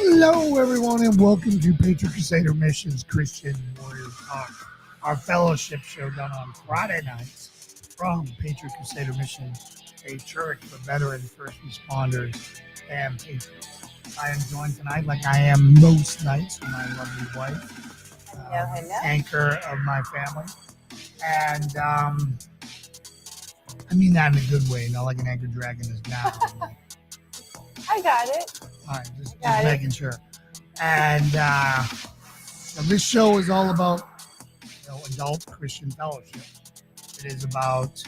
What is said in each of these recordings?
Hello, everyone, and welcome to Patriot Crusader Missions Christian Warrior Talk, our fellowship show done on Friday nights from Patriot Crusader Missions, a church for veterans, first responders, and patriots. I am joined tonight, like I am most nights, with my lovely wife, anchor of my family, and I mean that in a good way, not like an anchor dragging us down. I got it. All right, just making sure. And this show is all about adult Christian fellowship. It is about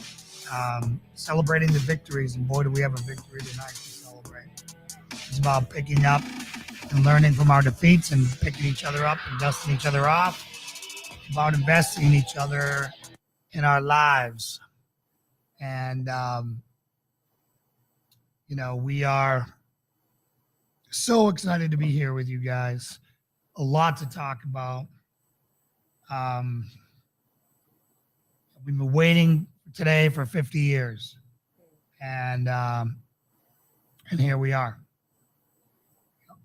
celebrating the victories, and boy, do we have a victory tonight to celebrate. It's about picking up and learning from our defeats and picking each other up and dusting each other off. It's about investing in each other in our lives. And, we are so excited to be here with you guys. A lot to talk about. We've been waiting today for 50 years, and here we are.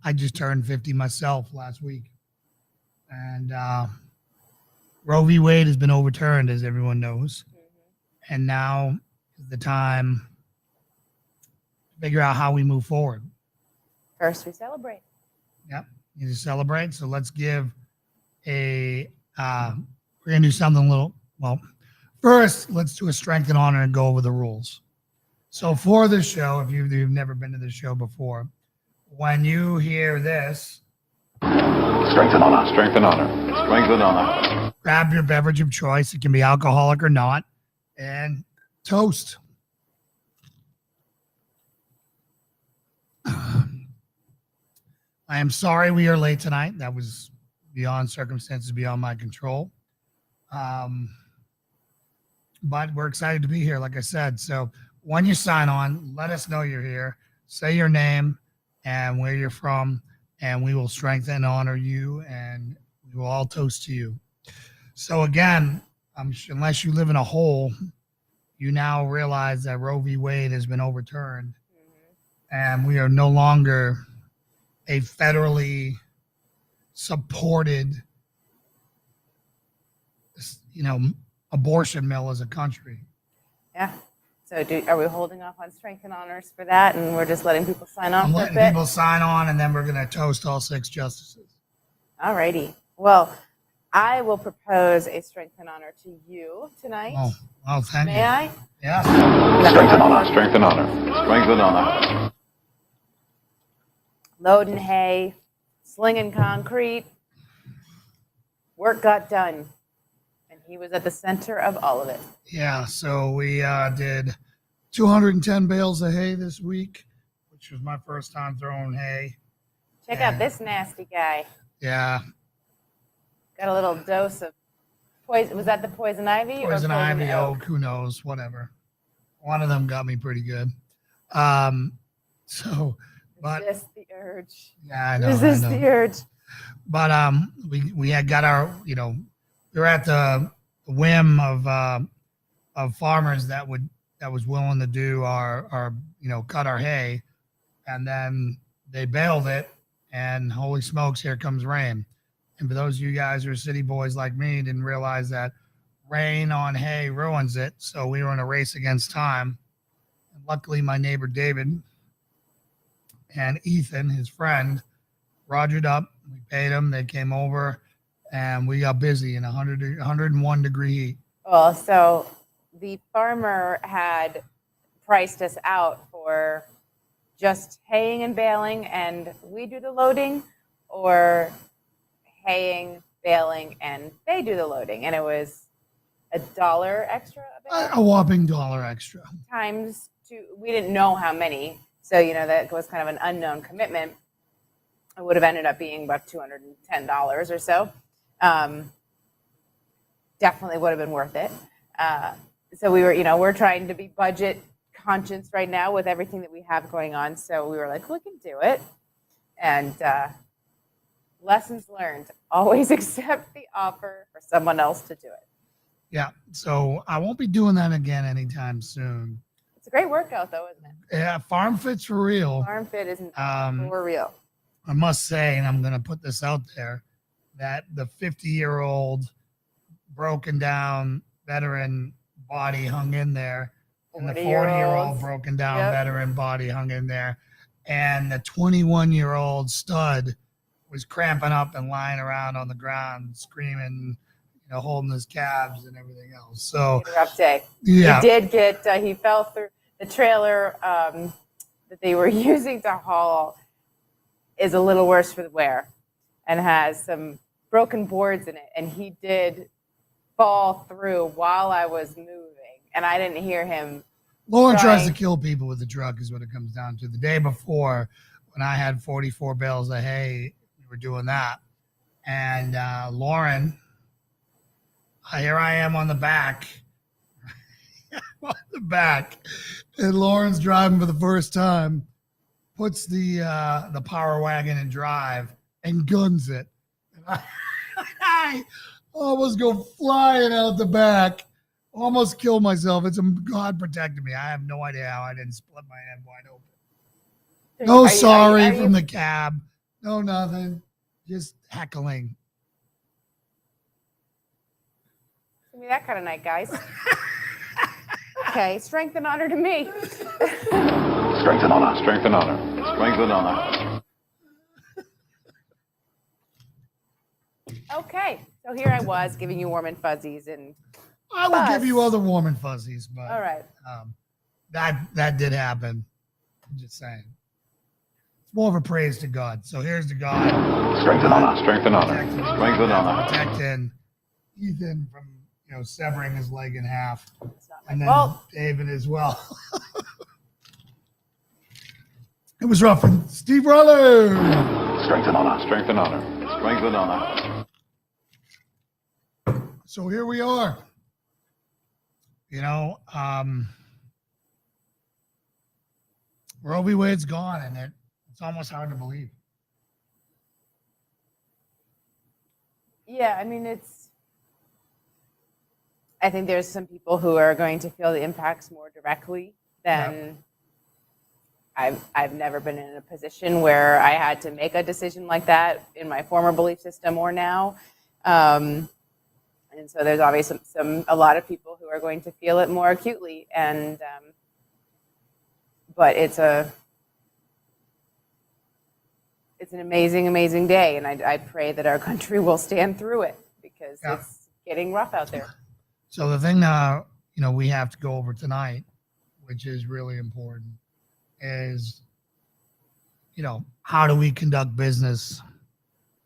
I just turned 50 myself last week, and Roe v. Wade has been overturned, as everyone knows, and now is the time to figure out how we move forward. First, we celebrate. Yep, you just celebrate. So let's give we're going to do something a little, first, let's do a strength and honor and go over the rules. So for this show, if you've never been to this show before, when you hear this, strength and honor, strength and honor, strength and honor. Grab your beverage of choice. It can be alcoholic or not, and toast. I am sorry we are late tonight. That was beyond circumstances, beyond my control. But we're excited to be here, like I said. So when you sign on, let us know you're here. Say your name and where you're from, and we will strengthen and honor you, and we will all toast to you. So again, unless you live in a hole, you now realize that Roe v. Wade has been overturned, and we are no longer a federally supported, abortion mill as a country. Yeah. So are we holding off on strength and honors for that, and we're just letting people sign on? I'm letting people sign on, and then we're going to toast all 6 justices. All righty. Well, I will propose a strength and honor to you tonight. Oh, well, thank you. May I? Yeah. Strength and honor, strength and honor, strength and honor. Loading hay, slinging concrete. Work got done, and he was at the center of all of it. Yeah, so we did 210 bales of hay this week, which was my first time throwing hay. Check out this nasty guy. Yeah. Got a little dose of poison. Was that the poison ivy? Poison ivy, oak, who knows, whatever. One of them got me pretty good. Resist the urge. Yeah, I know. Resist the urge. But we had got our, we were at the whim of farmers that was willing to do our cut our hay, and then they baled it, and holy smokes, here comes rain. And for those of you guys who are city boys like me, didn't realize that rain on hay ruins it. So we were in a race against time. And luckily, my neighbor David and Ethan, his friend, rogered up. We paid them. They came over, and we got busy in 101 degree heat. Well, so the farmer had priced us out for just haying and baling, and we do the loading, or haying, baling, and they do the loading. And it was $1 extra a bale? A whopping $1 extra. Times 2. We didn't know how many. So, that was kind of an unknown commitment. It would have ended up being about $210 or so. Definitely would have been worth it. So we were, we're trying to be budget conscious right now with everything that we have going on. So we were like, we can do it. And lessons learned, always accept the offer for someone else to do it. Yeah. So I won't be doing that again anytime soon. It's a great workout, though, isn't it? Yeah, Farm Fit's for real. Farm Fit isn't for real. I must say, and I'm going to put this out there, that the 50-year-old broken down veteran body hung in there, and the 40-year-old broken down veteran body hung in there, and the 21-year-old stud was cramping up and lying around on the ground, screaming, holding his calves and everything else. So rough day. Yeah, he did get. He fell through the trailer that they were using to haul. Is a little worse for the wear, and has some broken boards in it, and he did fall through while I was moving, and I didn't hear him. Lauren tries to kill people with the truck is what it comes down to. The day before, when I had 44 bales of hay, we were doing that. And Lauren, here I am on the back. And Lauren's driving for the first time, puts the power wagon in drive and guns it. And I almost go flying out the back. Almost killed myself. God protected me. I have no idea how I didn't split my head wide open. No sorry from the cab. No nothing. Just heckling. Give me that kind of night, guys. Okay, strength and honor to me. Strength and honor. Strength and honor. Strength and honor. Okay, so here I was giving you warm and fuzzies, and I will give you other warm and fuzzies, but all right. That did happen. I'm just saying. It's more of a praise to God. So here's to God. Strength and honor. Strength and honor. Strength and honor. Protecting Ethan from severing his leg in half, and then David as well. It was rough. And Steve Ruther. Strength and honor. Strength and honor. Strength and honor. So here we are. Roe v. Wade's gone, and it's almost hard to believe. Yeah, I mean, I think there's some people who are going to feel the impacts more directly than I've never been in a position where I had to make a decision like that in my former belief system or now. And so there's obviously a lot of people who are going to feel it more acutely, and but it's an amazing, amazing day, and I pray that our country will stand through it because it's getting rough out there. So the thing we have to go over tonight, which is really important, is how do we conduct business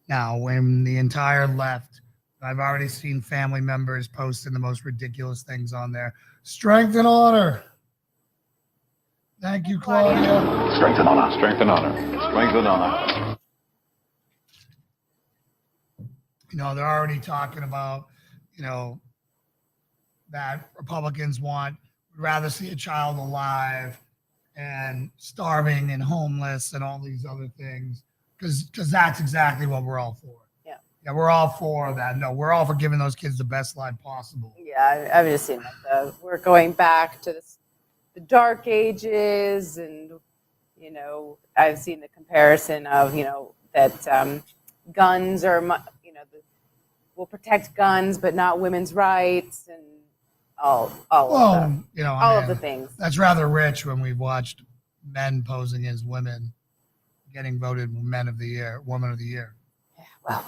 now when the entire left. I've already seen family members posting the most ridiculous things on there. Strength and honor. Thank you, Claudia. Strength and honor. Strength and honor. Strength and honor. They're already talking about, that Republicans would rather see a child alive and starving and homeless and all these other things, because that's exactly what we're all for. Yeah, we're all for that. No, we're all for giving those kids the best life possible. Yeah, I've just seen that. We're going back to the dark ages, and I've seen the comparison of that guns are will protect guns, but not women's rights, and all of the things. That's rather rich when we've watched men posing as women getting voted woman of the year. Yeah, well.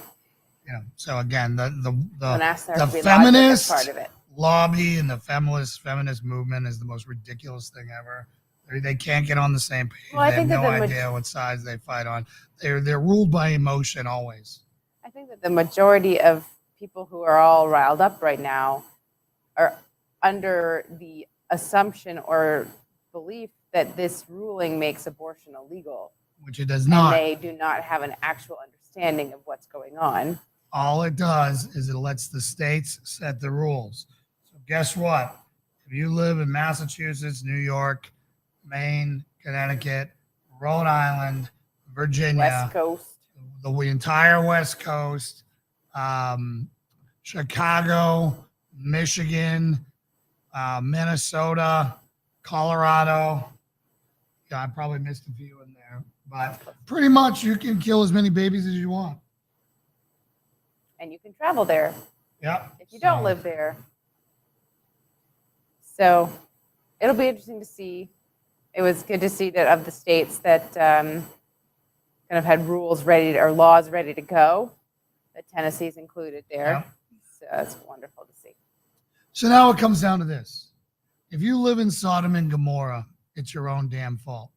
So again, the feminist part of it. Lobby and the feminist movement is the most ridiculous thing ever. They can't get on the same page. Well, they have no idea what sides they fight on. They're ruled by emotion always. I think that the majority of people who are all riled up right now are under the assumption or belief that this ruling makes abortion illegal, which it does not. And they do not have an actual understanding of what's going on. All it does is it lets the states set the rules. So guess what? If you live in Massachusetts, New York, Maine, Connecticut, Rhode Island, Virginia, West Coast, the entire West Coast, Chicago, Michigan, Minnesota, Colorado. Yeah, I probably missed a few in there, But pretty much you can kill as many babies as you want. And you can travel there Yeah. if you don't live there. So it'll be interesting to see. It was good to see that of the states that kind of had rules ready or laws ready to go, that Tennessee's included there. Yeah. So that's wonderful to see. So now it comes down to this. If you live in Sodom and Gomorrah, it's your own damn fault.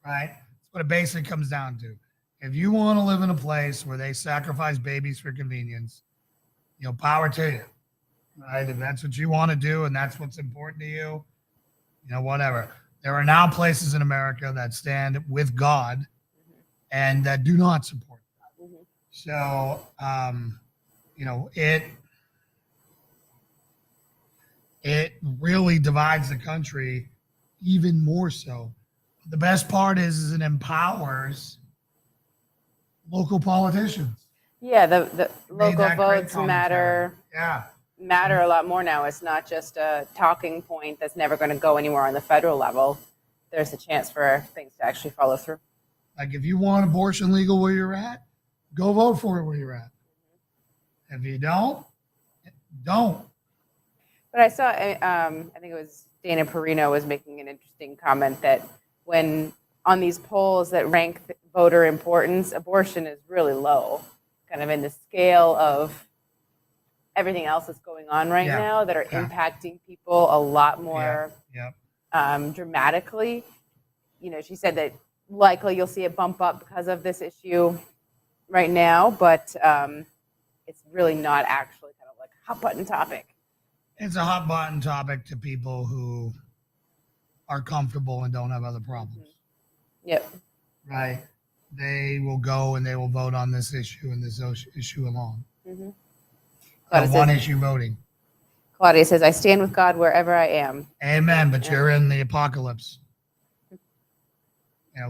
Right? That's what it basically comes down to. If you want to live in a place where they sacrifice babies for convenience, power to you. Right? If that's what you want to do and that's what's important to you, whatever. There are now places in America that stand with God and that do not support that. Mm-hmm. So, it really divides the country even more so. The best part is it empowers local politicians. Yeah, the Made local that great votes commentary. matter a lot more now. It's not just a talking point that's never going to go anywhere on the federal level. There's a chance for things to actually follow through. Like if you want abortion legal where you're at, go vote for it where you're at. If you don't. But I saw, I think it was Dana Perino was making an interesting comment that when on these polls that rank voter importance, abortion is really low, kind of in the scale of everything else that's going on right now that are impacting people a lot more dramatically. She said that likely you'll see it bump up because of this issue right now, but it's really not actually kind of like a hot button topic. It's a hot button topic to people who are comfortable and don't have other problems. Yep. Right. They will go and they will vote on this issue and this issue alone. Mm-hmm. One issue voting. Claudia says, I stand with God wherever I am. Amen. But you're in the apocalypse.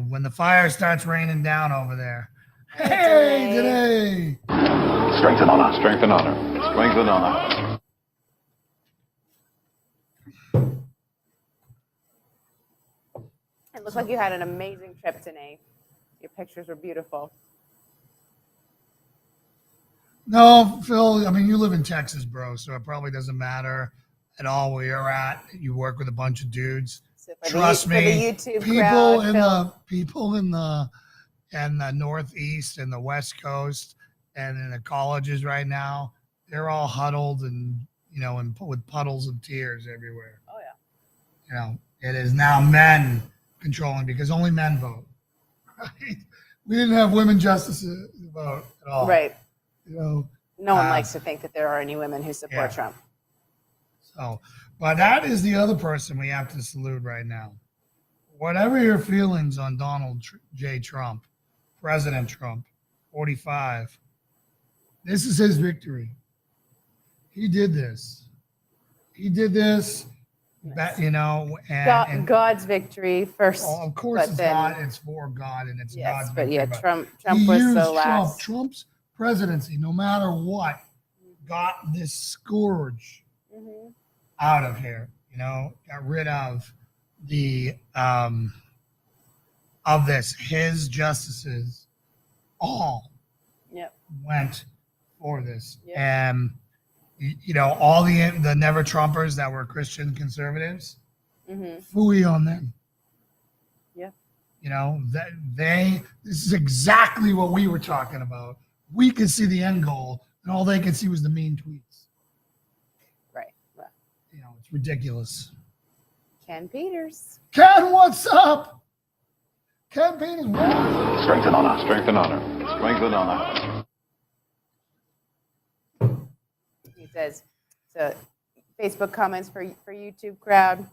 When the fire starts raining down over there. Hey, today. Strength and honor. Strength and honor. Strength and honor. It looked like you had an amazing trip today. Your pictures were beautiful. No, Phil, I mean, you live in Texas, bro, so it probably doesn't matter at all where you're at. You work with a bunch of dudes. So Trust me, for the YouTube people in the Northeast and the West Coast and in the colleges right now, they're all huddled and, and with puddles of tears everywhere. Oh, yeah. It is now men controlling because only men vote. Right? We didn't have women justices vote at all. Right. No one likes to think that there are any women who support Trump. So, but that is the other person we have to salute right now. Whatever your feelings on Donald J. Trump, President Trump, 45, this is his victory. He did this. And God's victory first. Oh, of course, it's God. It's for God, and it's God's victory. But Trump was the last. Trump's presidency, no matter what, got this scourge out of here. Got rid of the of this. His justices all went for this, and all the never Trumpers that were Christian conservatives, phooey on them. Yeah. This is exactly what we were talking about. We could see the end goal, and all they could see was the mean tweets. Right. It's ridiculous. Ken Peters. Ken, what's up? Ken Peters, what? Strength and honor. Strength and honor. Strength and honor. He says, so Facebook comments for YouTube crowd.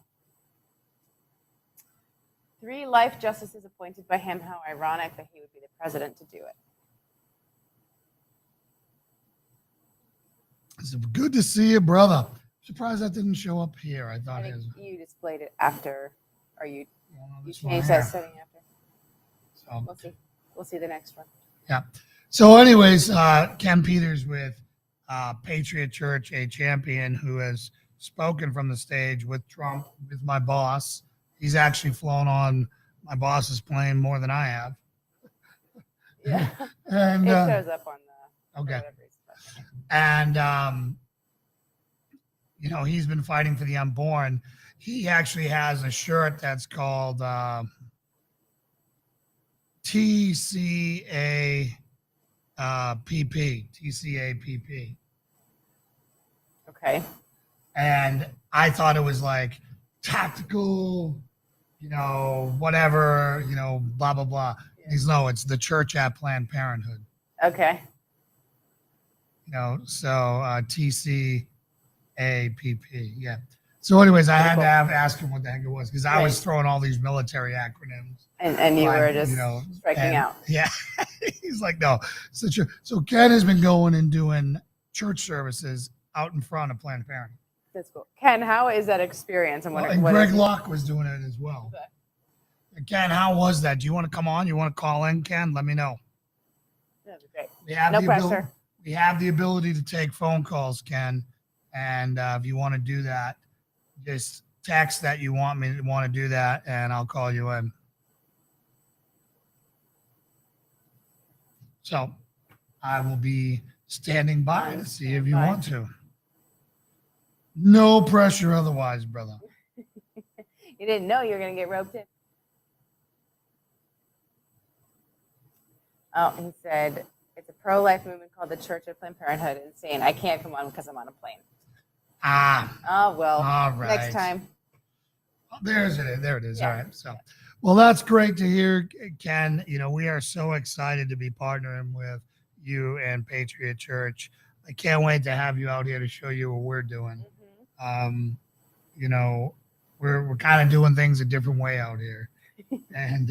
3 life justices appointed by him. How ironic that he would be the president to do it. It's good to see you, brother. Surprised that didn't show up here. I thought you displayed it after, or you changed here. that setting after. So we'll see. We'll see the next one. Yeah. So, anyways, Ken Peters with Patriot Church, a champion who has spoken from the stage with Trump, with my boss. He's actually flown on my boss is playing more than I have. Yeah. And It shows up on the okay. whatever he's talking And he's been fighting for the unborn. He actually has a shirt that's called TCA TCAPP. about. Okay. And I thought it was like tactical, whatever, blah, blah, blah. Yeah. He's no, it's the church at Planned Parenthood. Okay. So TCAPP. Yeah. So anyways, I had to ask him what the heck it was because I was throwing all these military acronyms. And you were just striking out. Yeah. He's like, no. So Ken has been going and doing church services out in front of Planned Parenthood. That's cool. Ken, how is that experience? And Greg Locke was doing it as well. Okay. And Ken, how was that? Do you want to come on? You want to call in, Ken? Let me know. That'd be great. No pressure. We have the ability to take phone calls, Ken. And if you want to do that, just text that you want to do that, and I'll call you in. So I will be standing by to see if you want to. No pressure otherwise, brother. You didn't know you were going to get roped in. Oh, he said, it's a pro-life movement called the Church of Planned Parenthood. Insane. I can't come on because I'm on a plane. Oh, well. All right. Next time. There it is. Yeah. All right. So, well, that's great to hear, Ken. We are so excited to be partnering with you and Patriot Church. I can't wait to have you out here to show you what we're doing. Mm-hmm. We're kind of doing things a different way out here, and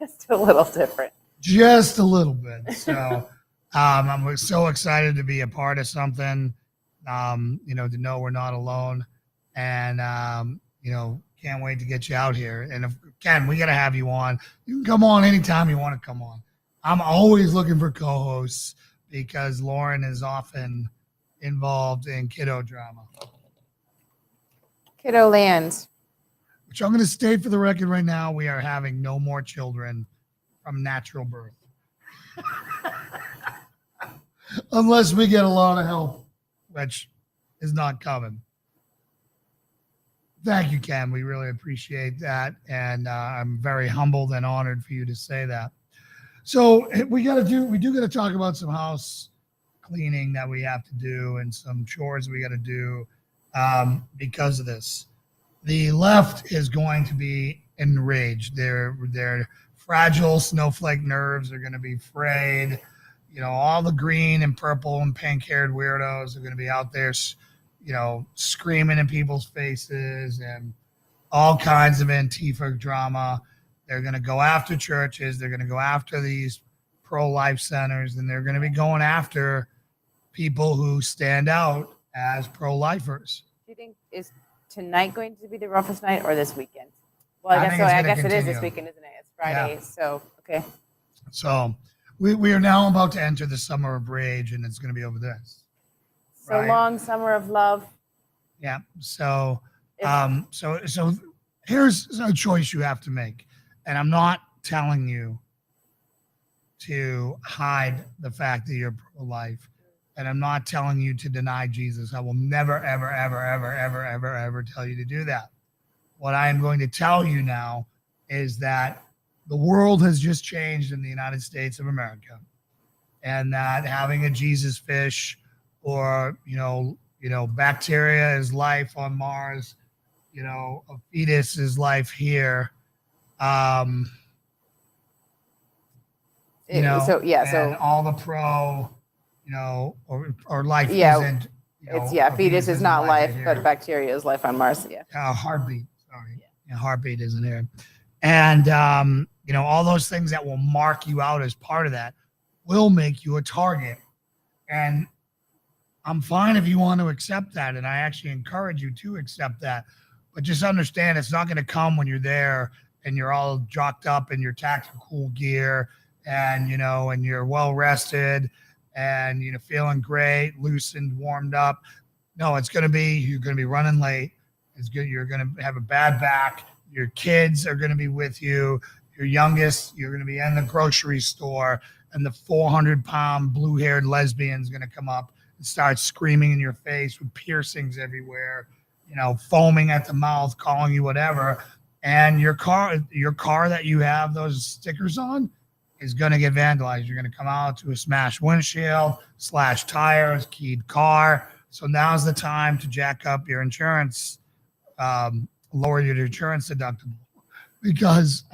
just a little different. Just a little bit. So, I'm so excited to be a part of something. To know we're not alone, and can't wait to get you out here. And Ken, we got to have you on. You can come on anytime you want to come on. I'm always looking for co-hosts because Lauren is often involved in kiddo drama. Kiddo land. Which I'm going to state for the record right now, we are having no more children from natural birth. Unless we get a lot of help, which is not coming. Thank you, Ken. We really appreciate that. And I'm very humbled and honored for you to say that. So we do got to talk about some house cleaning that we have to do and some chores we got to do because of this. The left is going to be enraged. Their fragile snowflake nerves are going to be frayed. All the green and purple and pink-haired weirdos are going to be out there, screaming in people's faces and all kinds of Antifa drama. They're going to go after churches. They're going to go after these pro-life centers, and they're going to be going after people who stand out as pro-lifers. Do you think is tonight going to be the roughest night or this weekend? Well, I guess it is this weekend, isn't it? It's Friday, so okay. So we are now about to enter the summer of rage, and it's going to be over this. So long summer of love. Yeah. So so here's a choice you have to make, and I'm not telling you to hide the fact that you're pro-life, and I'm not telling you to deny Jesus. I will never, ever, ever, ever, ever, ever, ever tell you to do that. What I am going to tell you now is that the world has just changed in the United States of America, and that having a Jesus fish or, bacteria is life on Mars, a fetus is life here. And all the pro, or life isn't. Fetus is not life, but bacteria is life on Mars. Yeah. Heartbeat. Sorry. Yeah. Heartbeat isn't here. And, all those things that will mark you out as part of that will make you a target. And I'm fine if you want to accept that. And I actually encourage you to accept that. But just understand it's not going to come when you're there and you're all jocked up in your tactical gear and, and you're well rested and, feeling great, loosened, warmed up. No, it's going to be, you're going to be running late. It's good. You're going to have a bad back. Your kids are going to be with you. Your youngest, you're going to be in the grocery store, and the 400-pound blue-haired lesbian is going to come up and start screaming in your face with piercings everywhere, foaming at the mouth, calling you whatever. And your car that you have those stickers on is going to get vandalized. You're going to come out to a smashed windshield, slashed tires, keyed car. So now's the time to jack up your insurance, lower your insurance deductible, because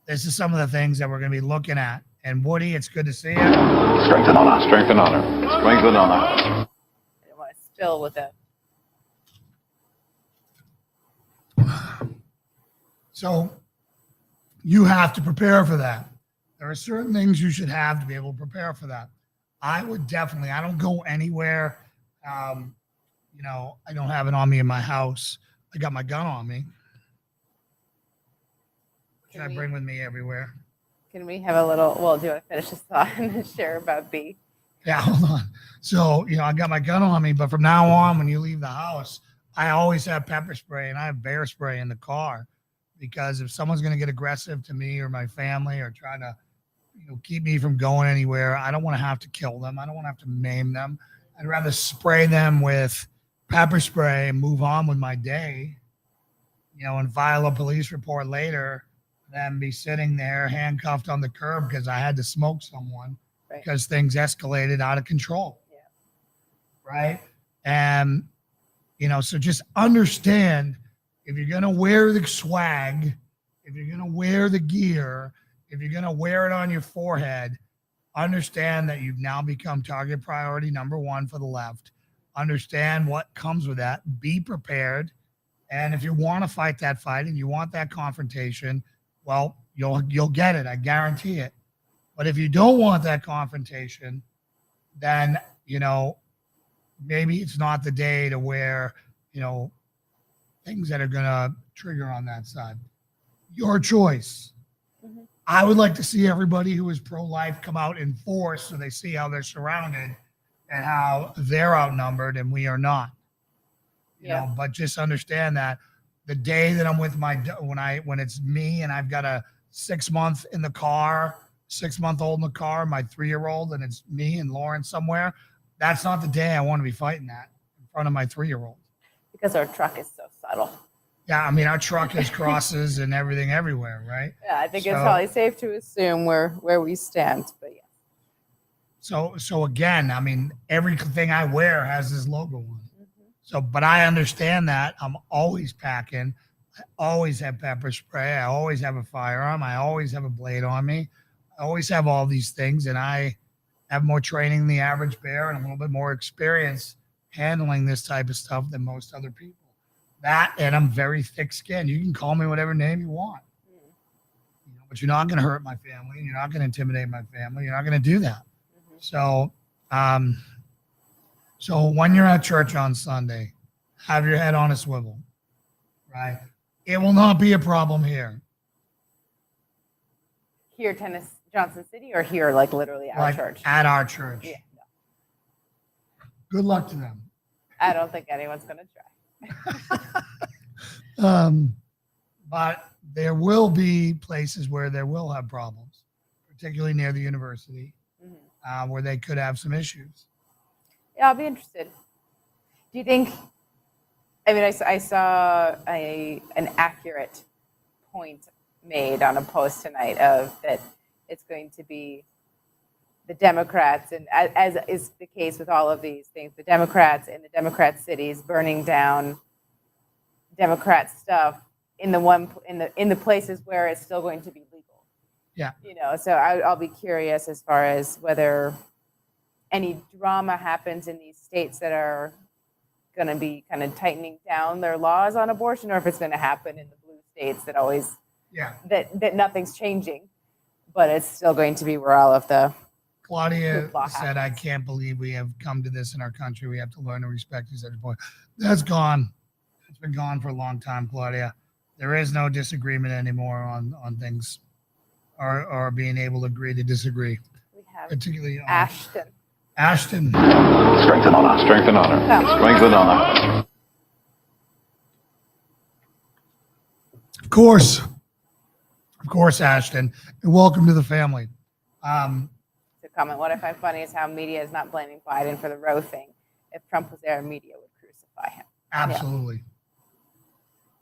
this is some of the things that we're going to be looking at. And Woody, it's good to see you. Strength and honor. Strength and honor. Strength and honor. I don't want to spill with it. So you have to prepare for that. There are certain things you should have to be able to prepare for that. I don't go anywhere. I don't have it on me in my house. I got my gun on me, which I bring with me everywhere. Can we have a little, well, do you want to finish this thought and share about B? Yeah, hold on. So, I got my gun on me, but from now on, when you leave the house, I always have pepper spray and I have bear spray in the car, because if someone's going to get aggressive to me or my family or try to, keep me from going anywhere, I don't want to have to kill them. I don't want to have to maim them. I'd rather spray them with pepper spray and move on with my day, and file a police report later than be sitting there handcuffed on the curb because I had to smoke someone because things escalated out of control. Yeah. Right. And, so just understand, if you're going to wear the swag, if you're going to wear the gear, if you're going to wear it on your forehead, understand that you've now become target priority number one for the left. Understand what comes with that. Be prepared. And if you want to fight that fight and you want that confrontation, well, you'll get it. I guarantee it. But if you don't want that confrontation, then, maybe it's not the day to wear, things that are going to trigger on that side. Your choice. Mm-hmm. I would like to see everybody who is pro-life come out in force so they see how they're surrounded and how they're outnumbered and we are not. But just understand that the day that I'm with when it's me and I've got a 6-month in the car, 6-month-old in the car, my 3-year-old, and it's me and Lauren somewhere, that's not the day I want to be fighting that in front of my 3-year-old. Because our truck is so subtle. Yeah, our truck has crosses and everything everywhere, right? Yeah, I think it's probably safe to assume where we stand, but yeah. So again, everything I wear has this logo on it. Mm-hmm. So, but I understand that I'm always packing. I always have pepper spray. I always have a firearm. I always have a blade on me. I always have all these things, and I have more training than the average bear and a little bit more experience handling this type of stuff than most other people. That, and I'm very thick-skinned. You can call me whatever name you want, but you're not going to hurt my family, and you're not going to intimidate my family. You're not going to do that. So, so when you're at church on Sunday, have your head on a swivel, right? It will not be a problem here. Here, Johnson City, or here, like literally our church? At our church. Yeah. Good luck to them. I don't think anyone's going to try. But there will be places where there will have problems, particularly near the university, where they could have some issues. Yeah, I'll be interested. Do you think? I saw an accurate point made on a post tonight of that it's going to be the Democrats, and as is the case with all of these things, the Democrats in the Democrat cities burning down Democrat stuff in the places where it's still going to be legal. Yeah. So I'll be curious as far as whether any drama happens in these states that are going to be kind of tightening down their laws on abortion, or if it's going to happen in the blue states that always that nothing's changing, but it's still going to be where all of the Claudia said, I can't believe we have come to this in our country. We have to learn to respect each other's point. That's gone. It's been gone for a long time, Claudia. There is no disagreement anymore on things or being able to agree to disagree. We have particularly Ashton. Ashton. Strength and honor. Strength and honor. Strength and honor. Of course, Ashton, and welcome to the family. To comment, what I find funny is how media is not blaming Biden for the Roe thing. If Trump was there, media would crucify him. Absolutely.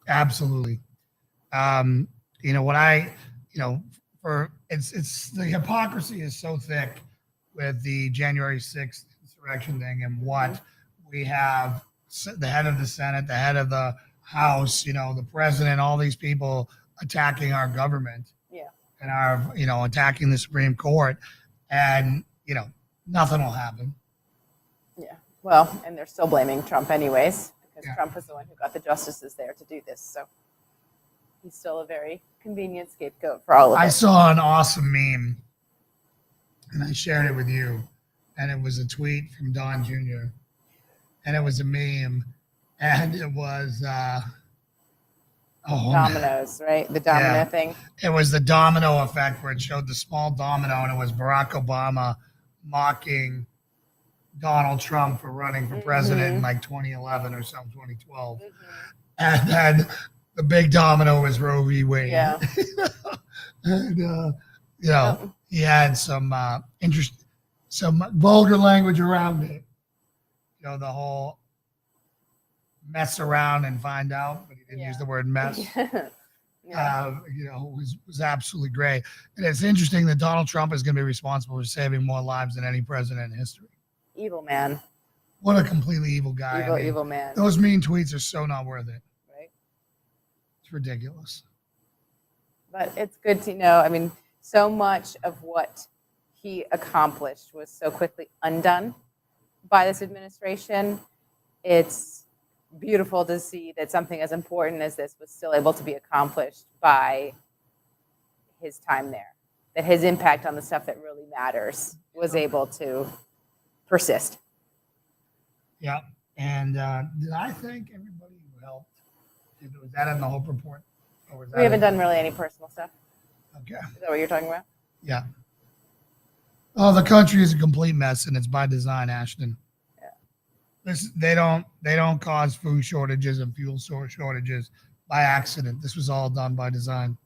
Yeah. Absolutely. What it's the hypocrisy is so thick with the January 6th insurrection thing and what we have the head of the Senate, the head of the House, the president, all these people attacking our government. Yeah. And our, attacking the Supreme Court, and, nothing will happen. Yeah. Well, and they're still blaming Trump anyways, because Yeah. Trump was the one who got the justices there to do this. So he's still a very convenient scapegoat for all of it. I saw an awesome meme, and I shared it with you, and it was a tweet from Don Jr., and it was a meme, and it was Dominoes, right? The domino Yeah. thing. It was the domino effect where it showed the small domino, and it was Barack Obama mocking Donald Trump for running for president in like 2011 or something, 2012. And then the big domino was Roe v. Wade. Yeah. And, he had some some vulgar language around it. The whole mess around and find out, but he didn't use the word mess. Was absolutely great. And it's interesting that Donald Trump is going to be responsible for saving more lives than any president in history. Evil man. What a completely evil guy. Evil man. Those mean tweets are so not worth it. Right. It's ridiculous. But it's good to know. I mean, so much of what he accomplished was so quickly undone by this administration. It's beautiful to see that something as important as this was still able to be accomplished by his time there. That his impact on the stuff that really matters was able to persist. Yeah. And did I thank everybody who helped? Was that in the Hope Report? Or was that We haven't done really any personal stuff. Okay. Is that what you're talking about? Yeah. Oh, the country is a complete mess, and it's by design, Ashton. Yeah. They don't cause food shortages and fuel shortages by accident. This was all done by design.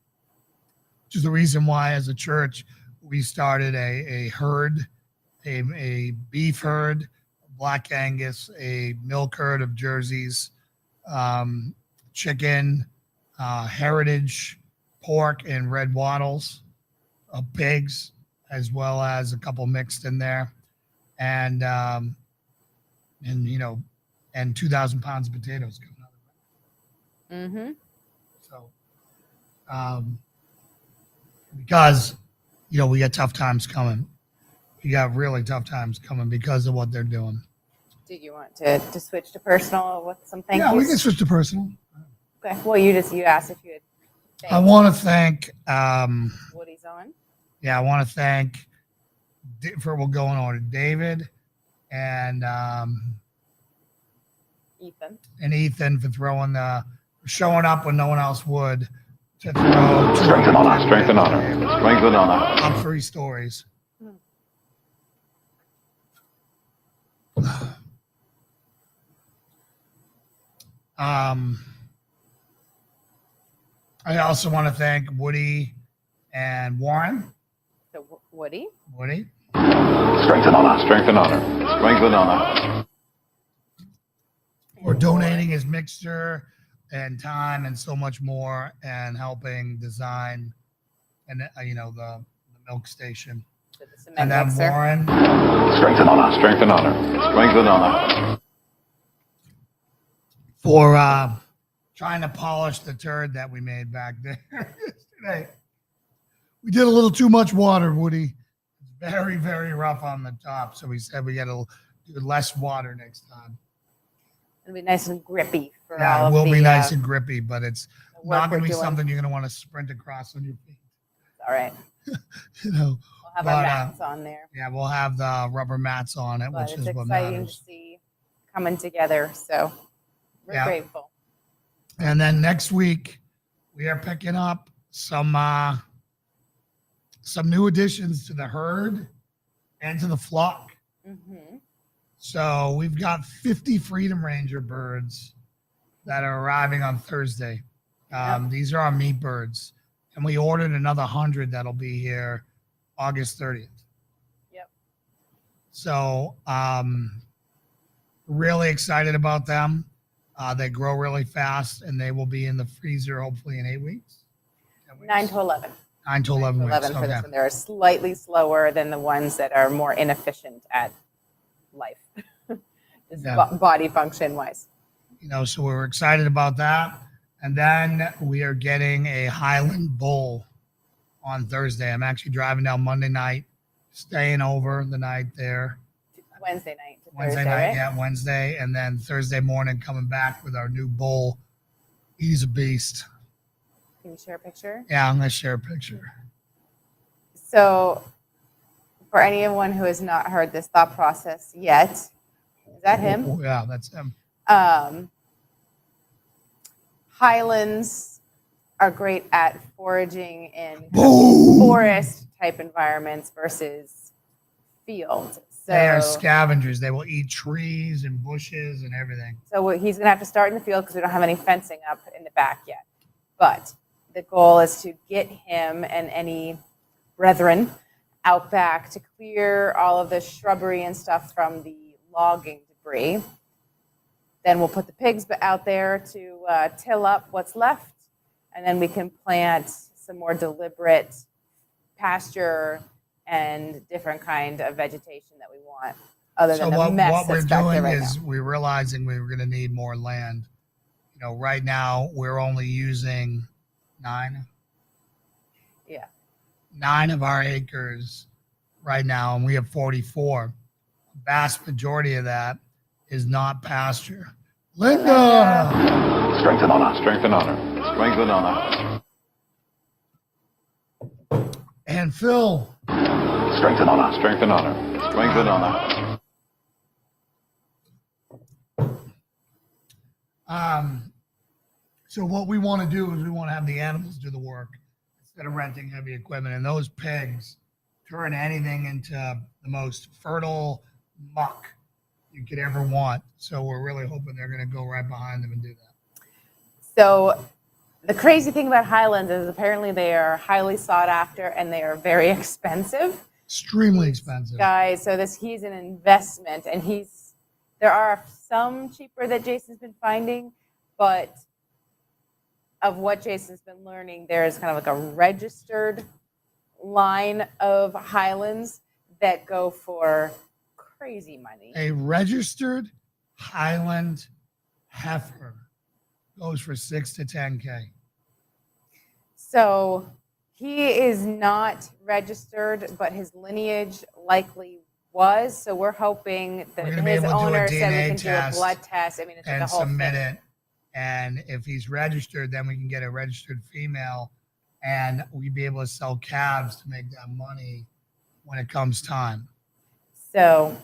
Which is the reason why, as a church, we started a herd, a beef herd, Black Angus, a milk herd of Jerseys, chicken, heritage pork and red wattles, pigs, as well as a couple mixed in there, and 2,000 pounds of potatoes coming out of the ground. So, because we got tough times coming. We got really tough times coming because of what they're doing. Did you want to switch to personal with some thank yous? Yeah, we can switch to personal. Okay. Well, you asked if you had. I want to thank. Woody's on. Yeah, I want to thank. We'll go in order. David and Ethan for showing up when no one else would. To throw Strength and honor. Strength and honor. Strength and honor. Up 3 stories. I also want to thank Woody and Warren. So Woody. Woody. Strength and honor. Strength and honor. Strength and honor. For donating his mixture and time and so much more, and helping design and the milk station. So the cement And then mixer. Warren. Strength and honor. Strength and honor. Strength and honor. For trying to polish the turd that we made back there yesterday. We did a little too much water, Woody. It's very, very rough on the top. So we said we got to do less water next time. It'll be nice and grippy for Yeah, all it will of be the, nice and grippy, but it's work not going to we're be doing. something you're going to want to sprint across on your feet. All right. We'll We'll have our mats on there. Yeah, we'll have the rubber mats on it, But which it's is what exciting to matters. see coming together. So we're grateful. And then next week, we are picking up some new additions to the herd and to the flock. Mm-hmm. So we've got 50 Freedom Ranger birds that are arriving on Thursday. These are our meat birds, and we ordered another 100 that'll be here August 30th. Yep. So really excited about them. They grow really fast, and they will be in the freezer hopefully in 8 weeks. 9 to 11. 9 to 11 weeks. 11 for Okay. this one. They're slightly slower than the ones that are more inefficient at life, just body function wise. So we're excited about that. And then we are getting a Highland bull on Thursday. I'm actually driving down Monday night, staying over the night there. Wednesday night to Wednesday Thursday, night, right? yeah, Wednesday. And then Thursday morning coming back with our new bull. He's a beast. Can you share a picture? Yeah, I'm going to share a picture. So for anyone who has not heard this thought process yet, is that him? Oh, yeah, that's him. Highlands are great at foraging in forest type environments versus field. So They are scavengers. They will eat trees and bushes and everything. So he's going to have to start in the field because we don't have any fencing up in the back yet. But the goal is to get him and any brethren out back to clear all of the shrubbery and stuff from the logging debris. Then we'll put the pigs out there to till up what's left, and then we can plant some more deliberate pasture and different kind of vegetation that we want, other than the mess what we're that's back there doing right is now. we're realizing we're going to need more land. Right now we're only using 9 of our acres right now, and we have 44. The vast majority of that is not pasture. Linda! Strength and honor. Strength and honor. Strength and honor. And Phil. Strength and honor. Strength and honor. Strength and honor. So what we want to do is we want to have the animals do the work instead of renting heavy equipment. And those pigs turn anything into the most fertile muck you could ever want. So we're really hoping they're going to go right behind them and do that. So the crazy thing about Highlands is apparently they are highly sought after and they are very expensive. Extremely expensive. Guys, so he's an investment, and there are some cheaper that Jason's been finding, but of what Jason's been learning, there is kind of like a registered line of Highlands that go for crazy money. A registered Highland heifer goes for 6 to 10K. So he is not registered, but his lineage likely was. So we're hoping that his owner said we can do a blood test. I mean, it's like a whole submit thing. it. And if he's registered, then we can get a registered female, and we'd be able to sell calves to make that money when it comes time. So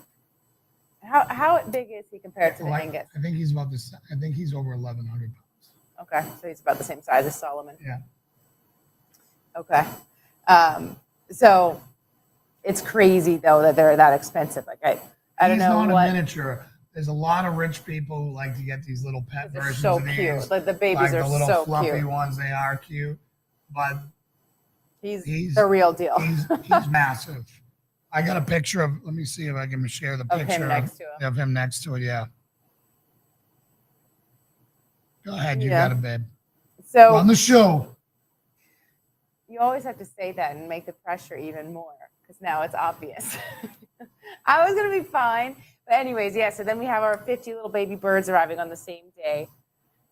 how big is he compared to the Angus? I think he's about this. I think he's over 1,100 pounds. Okay, so he's about the same size as Solomon. Yeah. Okay. So it's crazy though that they're that expensive. Like I don't know He's what. not a miniature. There's a lot of rich people who like to get these little pet They're versions so of these. cute. Like the babies like are the little so fluffy cute. ones. They are cute, but He's the real deal. he's massive. I got a picture of. Let me see if I can share the Of picture him next to him. of him next to it. Yeah. Go ahead, you Yeah. got it, babe. So On the show. you always have to say that and make the pressure even more because now it's obvious. I was gonna be fine, but anyways, yeah. So then we have our 50 little baby birds arriving on the same day.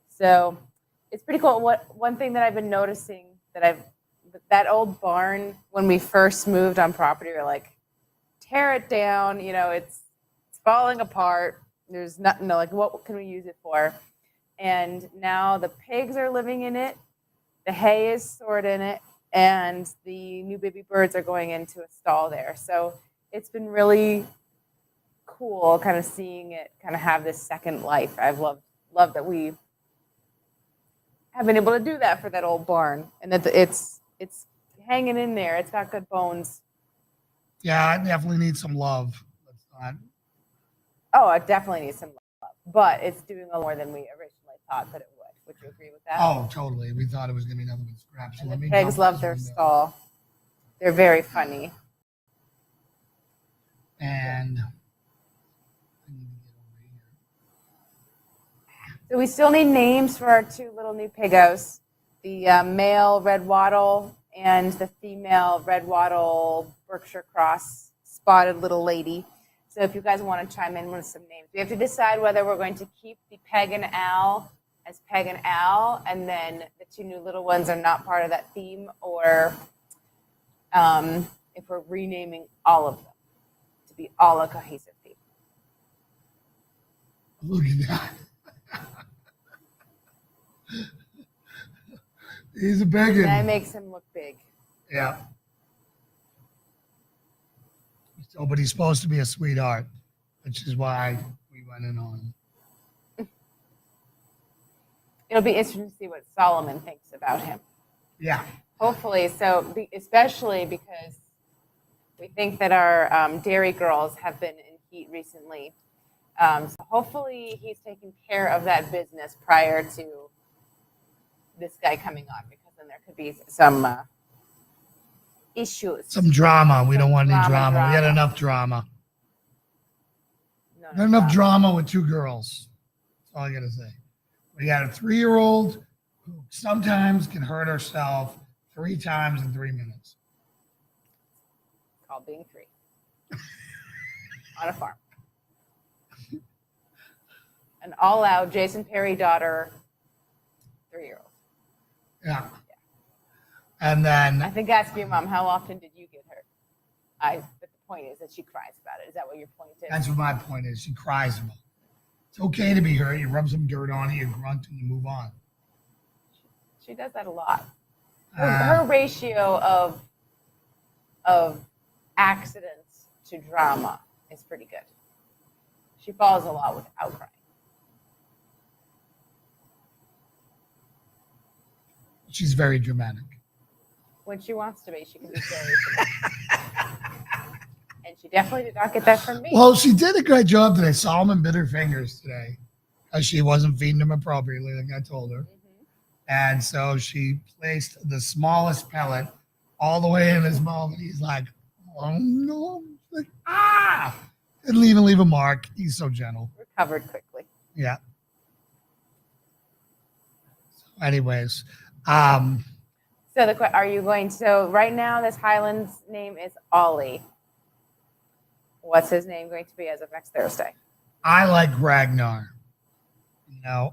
So it's pretty cool. One thing that I've been noticing that old barn when we first moved on property, we're like, tear it down. It's falling apart. There's nothing. Like, what can we use it for? And now the pigs are living in it. The hay is stored in it, and the new baby birds are going into a stall there. So it's been really cool, kind of seeing it kind of have this second life. I've loved that we have been able to do that for that old barn, and that it's hanging in there. It's got good bones. Yeah, it definitely needs some love. Let's not. Oh, it definitely needs some love, but it's doing a lot more than we originally thought that it would, Would you agree with that? Oh, totally. We thought it was going to be nothing but scraps. So And let the me pigs dump love this their window. stall. They're very funny. And I need to get over here. So we still need names for our two little new piggos. The male red wattle and the female red wattle Berkshire Cross spotted little lady. So if you guys want to chime in with some names, we have to decide whether we're going to keep the Peg and Al as Peg and Al, and then the two new little ones are not part of that theme, or if we're renaming all of them to be all a cohesive theme. Look at that. He's a begging. That makes him look big. Yeah. So, but he's supposed to be a sweetheart, which is why we went in on him. It'll be interesting to see what Solomon thinks about him. Yeah. Hopefully, especially because we think that our dairy girls have been in heat recently. So hopefully he's taking care of that business prior to this guy coming on, because then there could be some issues. Some drama. We don't want any drama. drama. We had enough drama. No, Not enough drama with two girls. That's all I got to say. We got a 3-year-old who sometimes can hurt herself 3 times in 3 minutes. It's called being 3 on a farm. An all-out Jason Perry daughter, 3-year-old. Yeah. And then I think ask your mom, how often did you get hurt? But the point is that she cries about it. Is that what your point is? that's what my point is. She cries about it. It's okay to be hurt. You rub some dirt on it, you grunt, and you move on. She does that a lot. Her ratio of accidents to drama is pretty good. She falls a lot without crying. She's very dramatic. When she wants to be, she can be very dramatic. And she definitely did not get that from me. Well, she did a great job today. Solomon bit her fingers today because she wasn't feeding him appropriately, like I told her. Mm-hmm. And so she placed the smallest pellet all the way in his mouth. And he's like, oh no. Like, ah! Didn't even leave a mark. He's so gentle. Recovered quickly. Yeah. So anyways, So are you going to, so right now this Highland's name is Ollie. What's his name going to be as of next Thursday? I like Ragnar,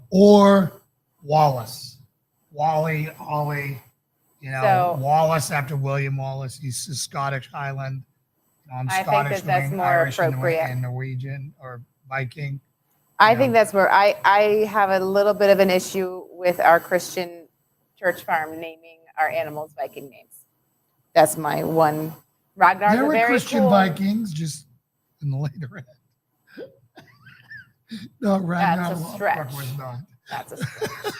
or Wallace. Wally, Ollie, So- Wallace after William Wallace. He's a Scottish Highland. I'm I think Scottish, that's more Irish, appropriate. and Norwegian or Viking. I Yeah. think that's where I have a little bit of an issue with our Christian church farm naming our animals Viking names. That's my one. Ragnar's There a were very Christian cool. Vikings, just in the later end. No, Ragnar That's a Lothbrok stretch. was not. That's a stretch.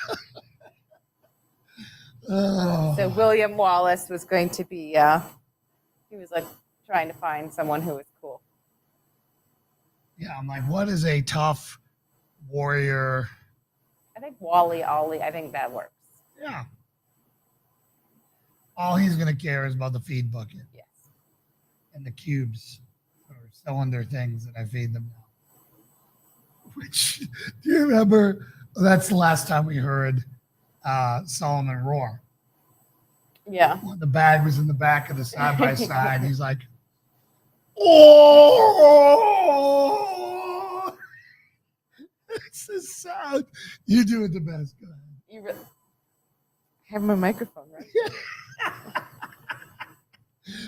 Oh. So William Wallace was going to be. He was like trying to find someone who was cool. Yeah, I'm like, what is a tough warrior? I think Ollie. I think that works. Yeah. All he's going to care is about the feed bucket Yes. and the cubes or cylinder things that I feed them now. Which, do you remember? That's the last time we heard Solomon roar. Yeah. When the bag was in the back of the side by side, he's like, oh! It's the sound. You do it the best, go ahead. You really have my microphone, right?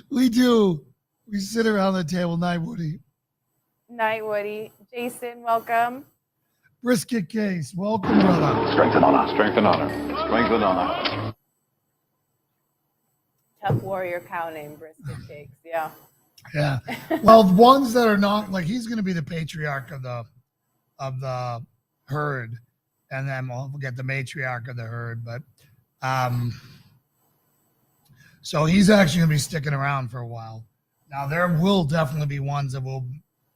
We do. We sit around the table. Night, Woody. Night, Woody. Jason, welcome. Brisket case. Welcome, brother. Strength and honor. Strength and honor. Strength and honor. Tough warrior cow named Brisket Cakes. Yeah. Yeah. Well, the ones that are not, like, he's going to be the patriarch of the herd, and then we'll get the matriarch of the herd. But so he's actually going to be sticking around for a while. Now there will definitely be ones that will,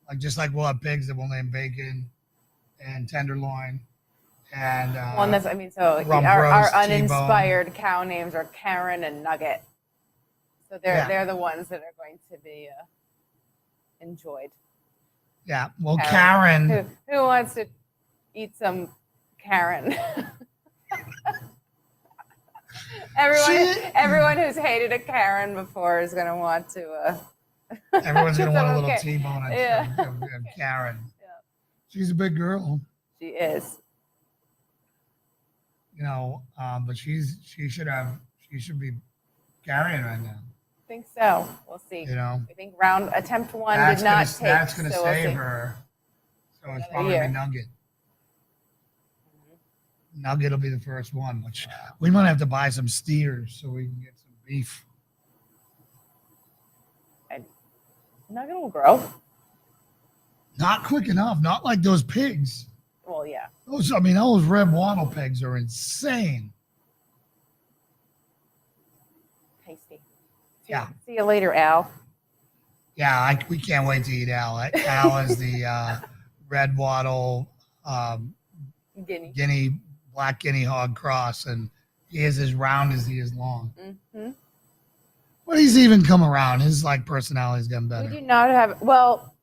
like, just like we'll have pigs that we'll name Bacon and Tenderloin and Well, and that's, I mean, so Rump our roast, uninspired cow names are Karen and Nugget. So they're the ones that are going to be enjoyed. Yeah. Well, Karen. Who wants to eat some Karen? Everyone who's hated a Karen before is going to want to. Everyone's going to want a little okay. T-bone of Karen. Yeah. She's a big girl. She is. You know, but she should be carrying right now. I think so. We'll see. You know, I think attempt one that's did not gonna, take. That's going to so save we'll her. So it's Another probably year. Nugget. Nugget will be the first one, which we might have to buy some steers so we can get some beef. Nugget will grow. Not quick enough. Not like those pigs. Well, yeah. Those red wattle pigs are insane. Tasty. Yeah. See you later, Al. Yeah, we can't wait to eat Al. Al is the red wattle black guinea hog cross, and he is as round as he is long. Mm-hmm. But he's even come around. His personality's gotten better. We do not have. Well,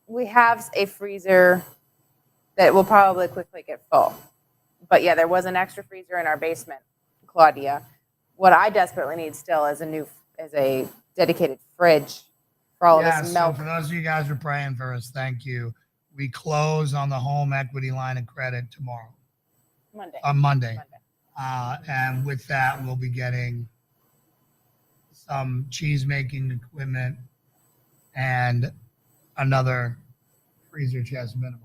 we have a freezer that will probably quickly get full. But yeah, there was an extra freezer in our basement, Claudia. What I desperately need still is a dedicated fridge for all of this milk. So for those of you guys who are praying for us, thank you. We close on the home equity line of credit tomorrow. Monday. And with that, we'll be getting some cheese making equipment and another freezer chest minimum.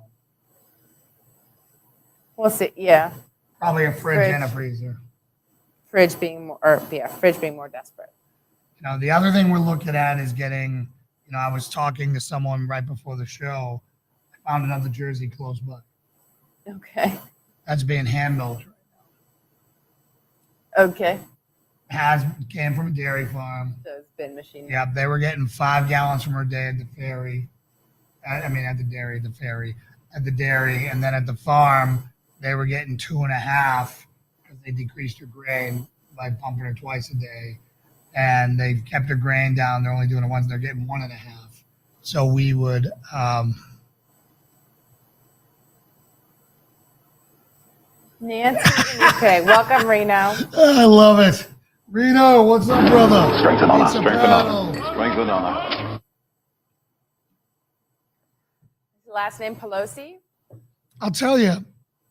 We'll see. Yeah. Probably a fridge and a freezer. Fridge being more desperate. You know, the other thing we're looking at is getting, I was talking to someone right before the show. I found another Jersey close by. Okay. That's being hand milked right now. Okay. Came from a dairy farm. So it's been machine. Yeah, they were getting 5 gallons from her day at the ferry. At the dairy, and then at the farm, they were getting 2.5 because they decreased her grain by pumping her twice a day, and they've kept her grain down. They're only doing it once. They're getting 1.5. So we would. Nancy, okay. Welcome, Reno. I love it. Reno, what's up, brother? Strength and honor. Strength and honor. Strength and honor. Last name Pelosi? I'll tell you,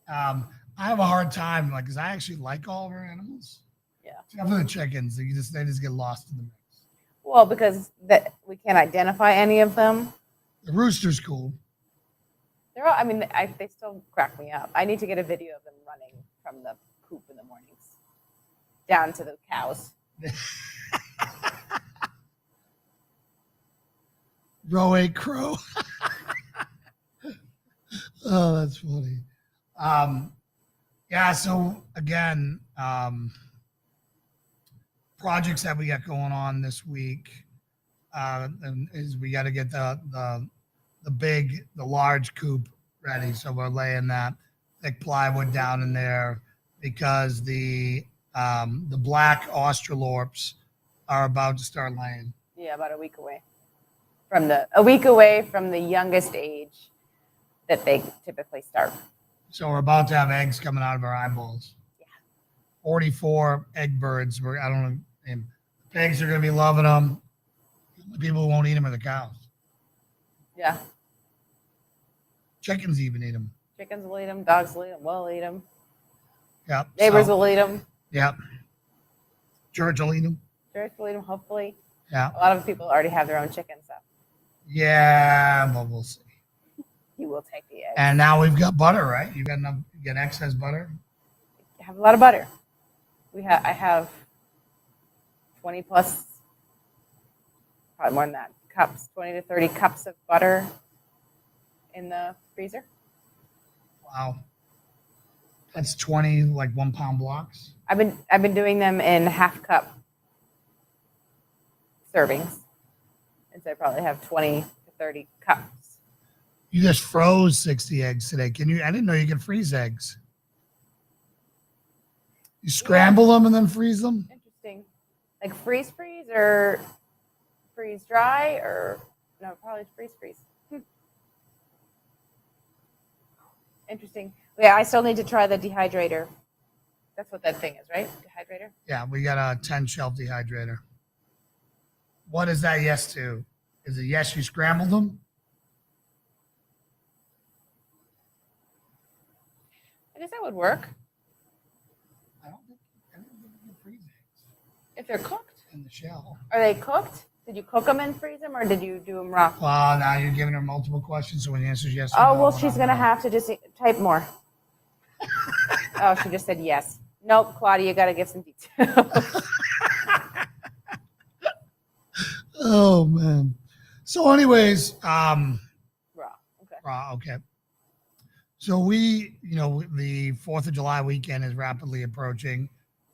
I have a hard time, because I actually like all of our animals. Yeah. Except for the chickens, they just get lost in the mix. Well, because we can't identify any of them. The rooster's cool. They're all. I mean, they still crack me up. I need to get a video of them running from the coop in the mornings down to the cows. Row 8 crow. Oh, that's funny. Yeah, so again, projects that we got going on this week is we got to get the large coop ready. So we're laying that thick plywood down in there because the black Australorps are about to start laying. Yeah, about a week away from the youngest age that they typically start. So we're about to have eggs coming out of our eyeballs. Yeah. 44 egg birds. I don't know. And pigs are going to be loving them. The people who won't eat them are the cows. Yeah. Chickens even eat them. Chickens will eat them. Dogs will eat them. We'll eat them. Yep. Neighbors will eat them. Yep. Church will eat them. Church will eat them, hopefully. Yeah. A lot of people already have their own chickens, so. Yeah, but we'll see. You will take the eggs. And now we've got butter, right? You got enough. You got excess butter. I have a lot of butter. I have 20 plus, probably more than that, cups, 20 to 30 cups of butter in the freezer. Wow. That's 20 like 1 pound blocks. I've been doing them in half cup servings, and so I probably have 20 to 30 cups. You just froze 60 eggs today. Can you? I didn't know you could freeze eggs. You scramble them and then freeze them? Interesting. Like freeze or freeze dry or no, probably freeze. Interesting. Yeah, I still need to try the dehydrator. That's what that thing is, right? Dehydrator? Yeah, we got a 10-shelf dehydrator. What is that yes to? Is it yes you scrambled them? I guess that would work. I don't think you can freeze eggs If they're cooked. in the shell. Are they cooked? Did you cook them and freeze them or did you do them raw? Well, now you're giving her multiple questions, so when the answer is yes or Oh, no, well, I she's don't going to know. have to just type more. Oh, she just said yes. Nope, Claudia, you got to give some details. Oh, man. So anyways, Raw. Okay. okay. So we, the 4th of July weekend is rapidly approaching,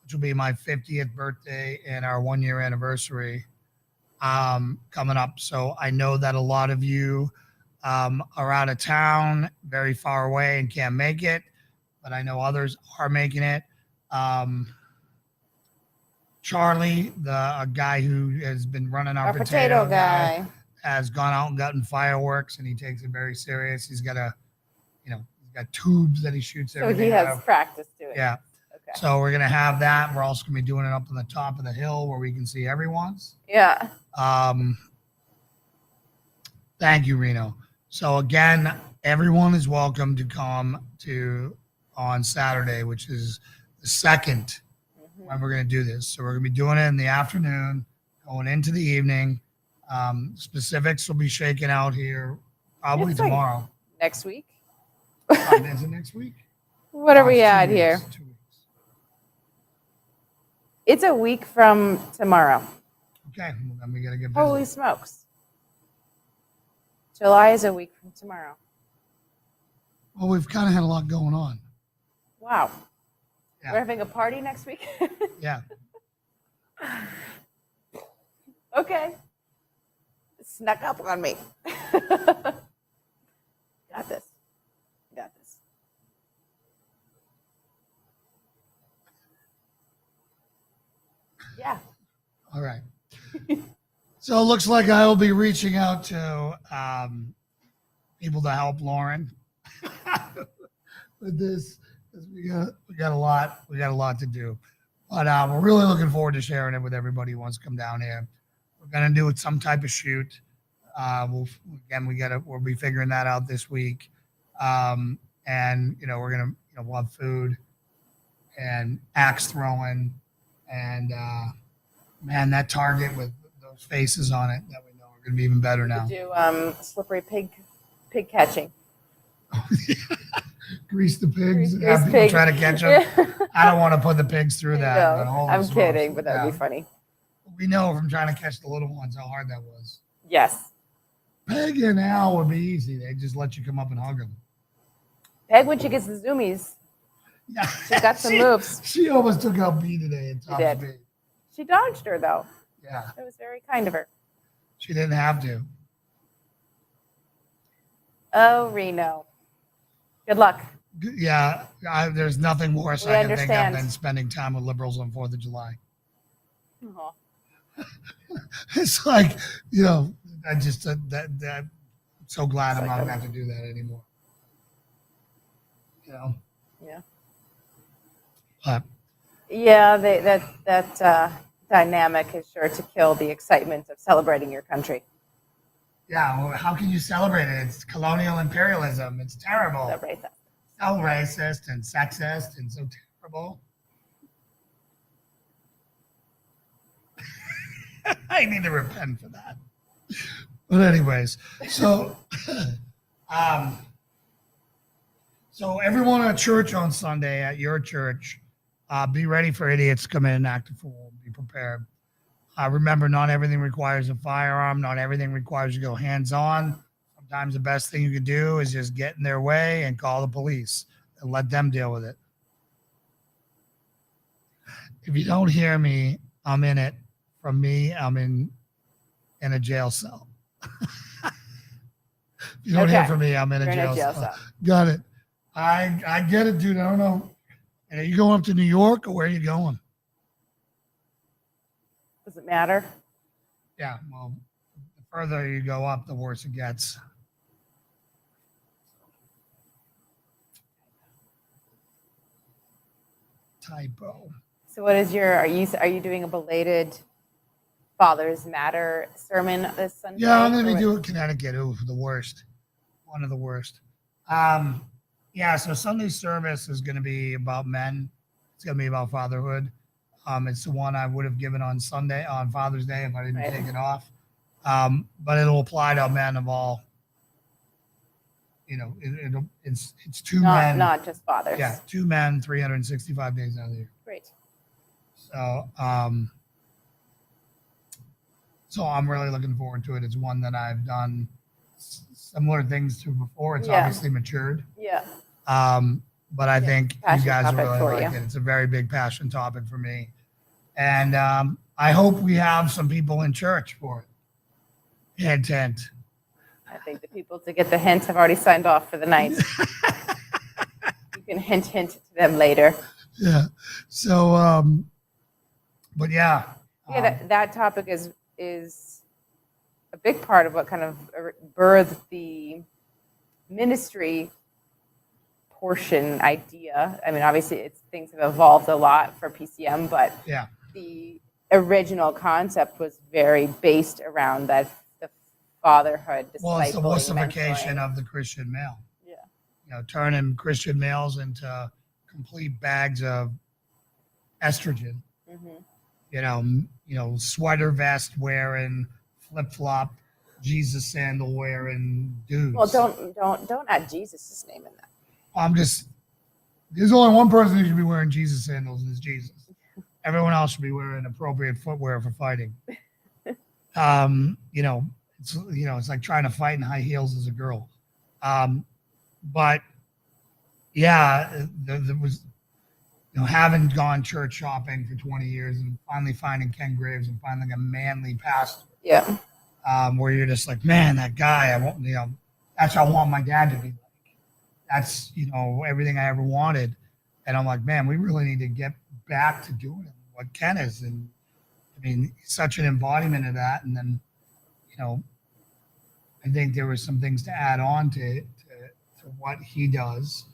which will be my 50th birthday and our 1-year anniversary coming up. So I know that a lot of you are out of town, very far away and can't make it, but I know others are making it. Charlie, a guy who has been running our potato guy. has gone out and gotten fireworks, and he takes it very serious. He's got he's got tubes that he shoots So everything he out has of. practice doing it. Yeah. Okay. So we're gonna have that. We're also gonna be doing it up on the top of the hill where we can see everyone's. Yeah. Thank you, Reno. So again, everyone is welcome to come on Saturday, which is the 2nd when we're going to do this. So we're going to be doing it in the afternoon, going into the evening. Specifics will be shaken out here probably It's like tomorrow. Next week? Is it next week? What are we It's 2 at weeks, here? 2 weeks. It's a week from tomorrow. Okay, well, then we got to get busy. Holy smokes. July is a week from tomorrow. Well, we've kind of had a lot going on. Wow. Yeah. We're having a party next week? Yeah. Okay. Snuck up on me. Got this. Got this. Yeah. All right. So it looks like I will be reaching out to people to help Lauren with this, because we got a lot to do. But we're really looking forward to sharing it with everybody who wants to come down here. We're gonna do it some type of shoot. We'll be figuring that out this week. And we're gonna we'll have food and axe throwing and man, that target with those faces on it that we know are gonna be even better now. Do slippery pig catching. Grease the pigs. Grease Have people pig. try to catch them. Yeah. I don't want to put the pigs through that. But holy I'm smokes. kidding, but that would Yeah. be funny. We know from trying to catch the little ones how hard that was. Yes. Peg and Al would be easy. They just let you come up and hug them. Peg, when she gets the zoomies, Yeah. she's got some moves. She almost took out B today at top did. speed. She dodged her, though. Yeah, It was very kind of her. she didn't have to. Oh, Reno. Good luck. Yeah, there's nothing worse We I can think of understand. than spending time with liberals on 4th of July. Aw. It's like, I just that I'm so glad I'm not going to have to do that anymore. Yeah. But Yeah, that dynamic is sure to kill the excitement of celebrating your country. yeah, well, how can you celebrate it? It's colonial imperialism. It's terrible. So racist. So racist and sexist and so terrible. I need to repent for that. But anyways, so so everyone at church on Sunday, at your church, be ready for idiots to come in and act a fool. Be prepared. Remember, not everything requires a firearm. Not everything requires you to go hands-on. Sometimes the best thing you can do is just get in their way and call the police and let them deal with it. If you don't hear me, I'm in it. From me, I'm in a jail cell. If you don't hear Okay. from me, I'm in a You're in jail a jail cell. cell. Got it. I get it, dude. I don't know And are you going up to New York, or where are you going? Does it matter? Yeah, well, the further you go up, the worse it gets. Typo. So what is are you doing a belated Fathers Matter sermon this Sunday? Yeah, I'm going to be doing Connecticut. Ooh, the worst. One of the worst. Yeah, so Sunday service is going to be about men. It's going to be about fatherhood. It's the one I would have given on Sunday, on Father's Day, if I didn't take it off. But it'll apply to men of all. You know, it's two men. Not just fathers. Yeah, 2 men, 365 days out of the year. Great. So, so I'm really looking forward to it. It's one that I've done similar things to before. It's obviously matured. Yeah. But I think you guys will really like you. it. It's a very big passion topic for me. And I hope we have some people in church for it. Intent. I think the people to get the hint have already signed off for the night. You can hint to them later. Yeah. So, but yeah. Yeah, that topic is a big part of what kind of birthed the ministry portion idea. I mean, obviously, things have evolved a lot for PCM, but yeah, the original concept was very based around the fatherhood. Well, it's the discipling, wussification mentoring. of the Christian male. Yeah. You know, turning Christian males into complete bags of estrogen. Mm-hmm. You know, sweater vest wearing, flip flop, Jesus sandal wearing dudes. Well, don't add Jesus' name in that. There's only one person who should be wearing Jesus sandals, and it's Jesus. Everyone else should be wearing appropriate footwear for fighting. It's like trying to fight in high heels as a girl. But yeah, there was, having gone church shopping for 20 years and finally finding Ken Graves and finding a manly pastor. Yeah. Where you're just like, man, that guy, I want, that's how I want my dad to be like. That's, everything I ever wanted. And I'm like, man, we really need to get back to doing what Ken is. And I mean, he's such an embodiment of that. And then, I think there was some things to add on to what he does.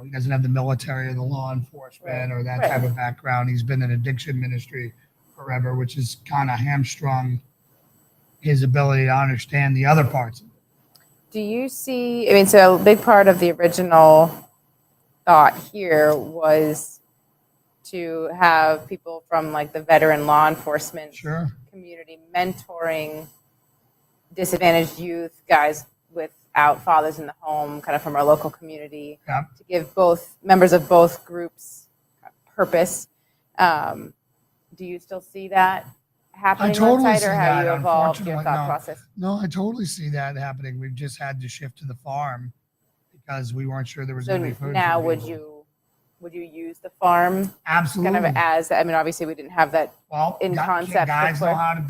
He doesn't have the military or the law enforcement or that type of background. He's been in addiction ministry forever, which has kind of hamstrung his ability to understand the other parts of it. Do you see, so a big part of the original thought here was to have people from like the veteran law enforcement community mentoring disadvantaged youth, guys without fathers in the home, kind of from our local community, to give both members of both groups purpose. Do you still see that happening on site, or have you evolved your thought process? No, I totally see that happening. We've just had to shift to the farm because we weren't sure there was going to be food. Now, would you use the farm? Absolutely. Kind of obviously we didn't have that in concept. Guys know how to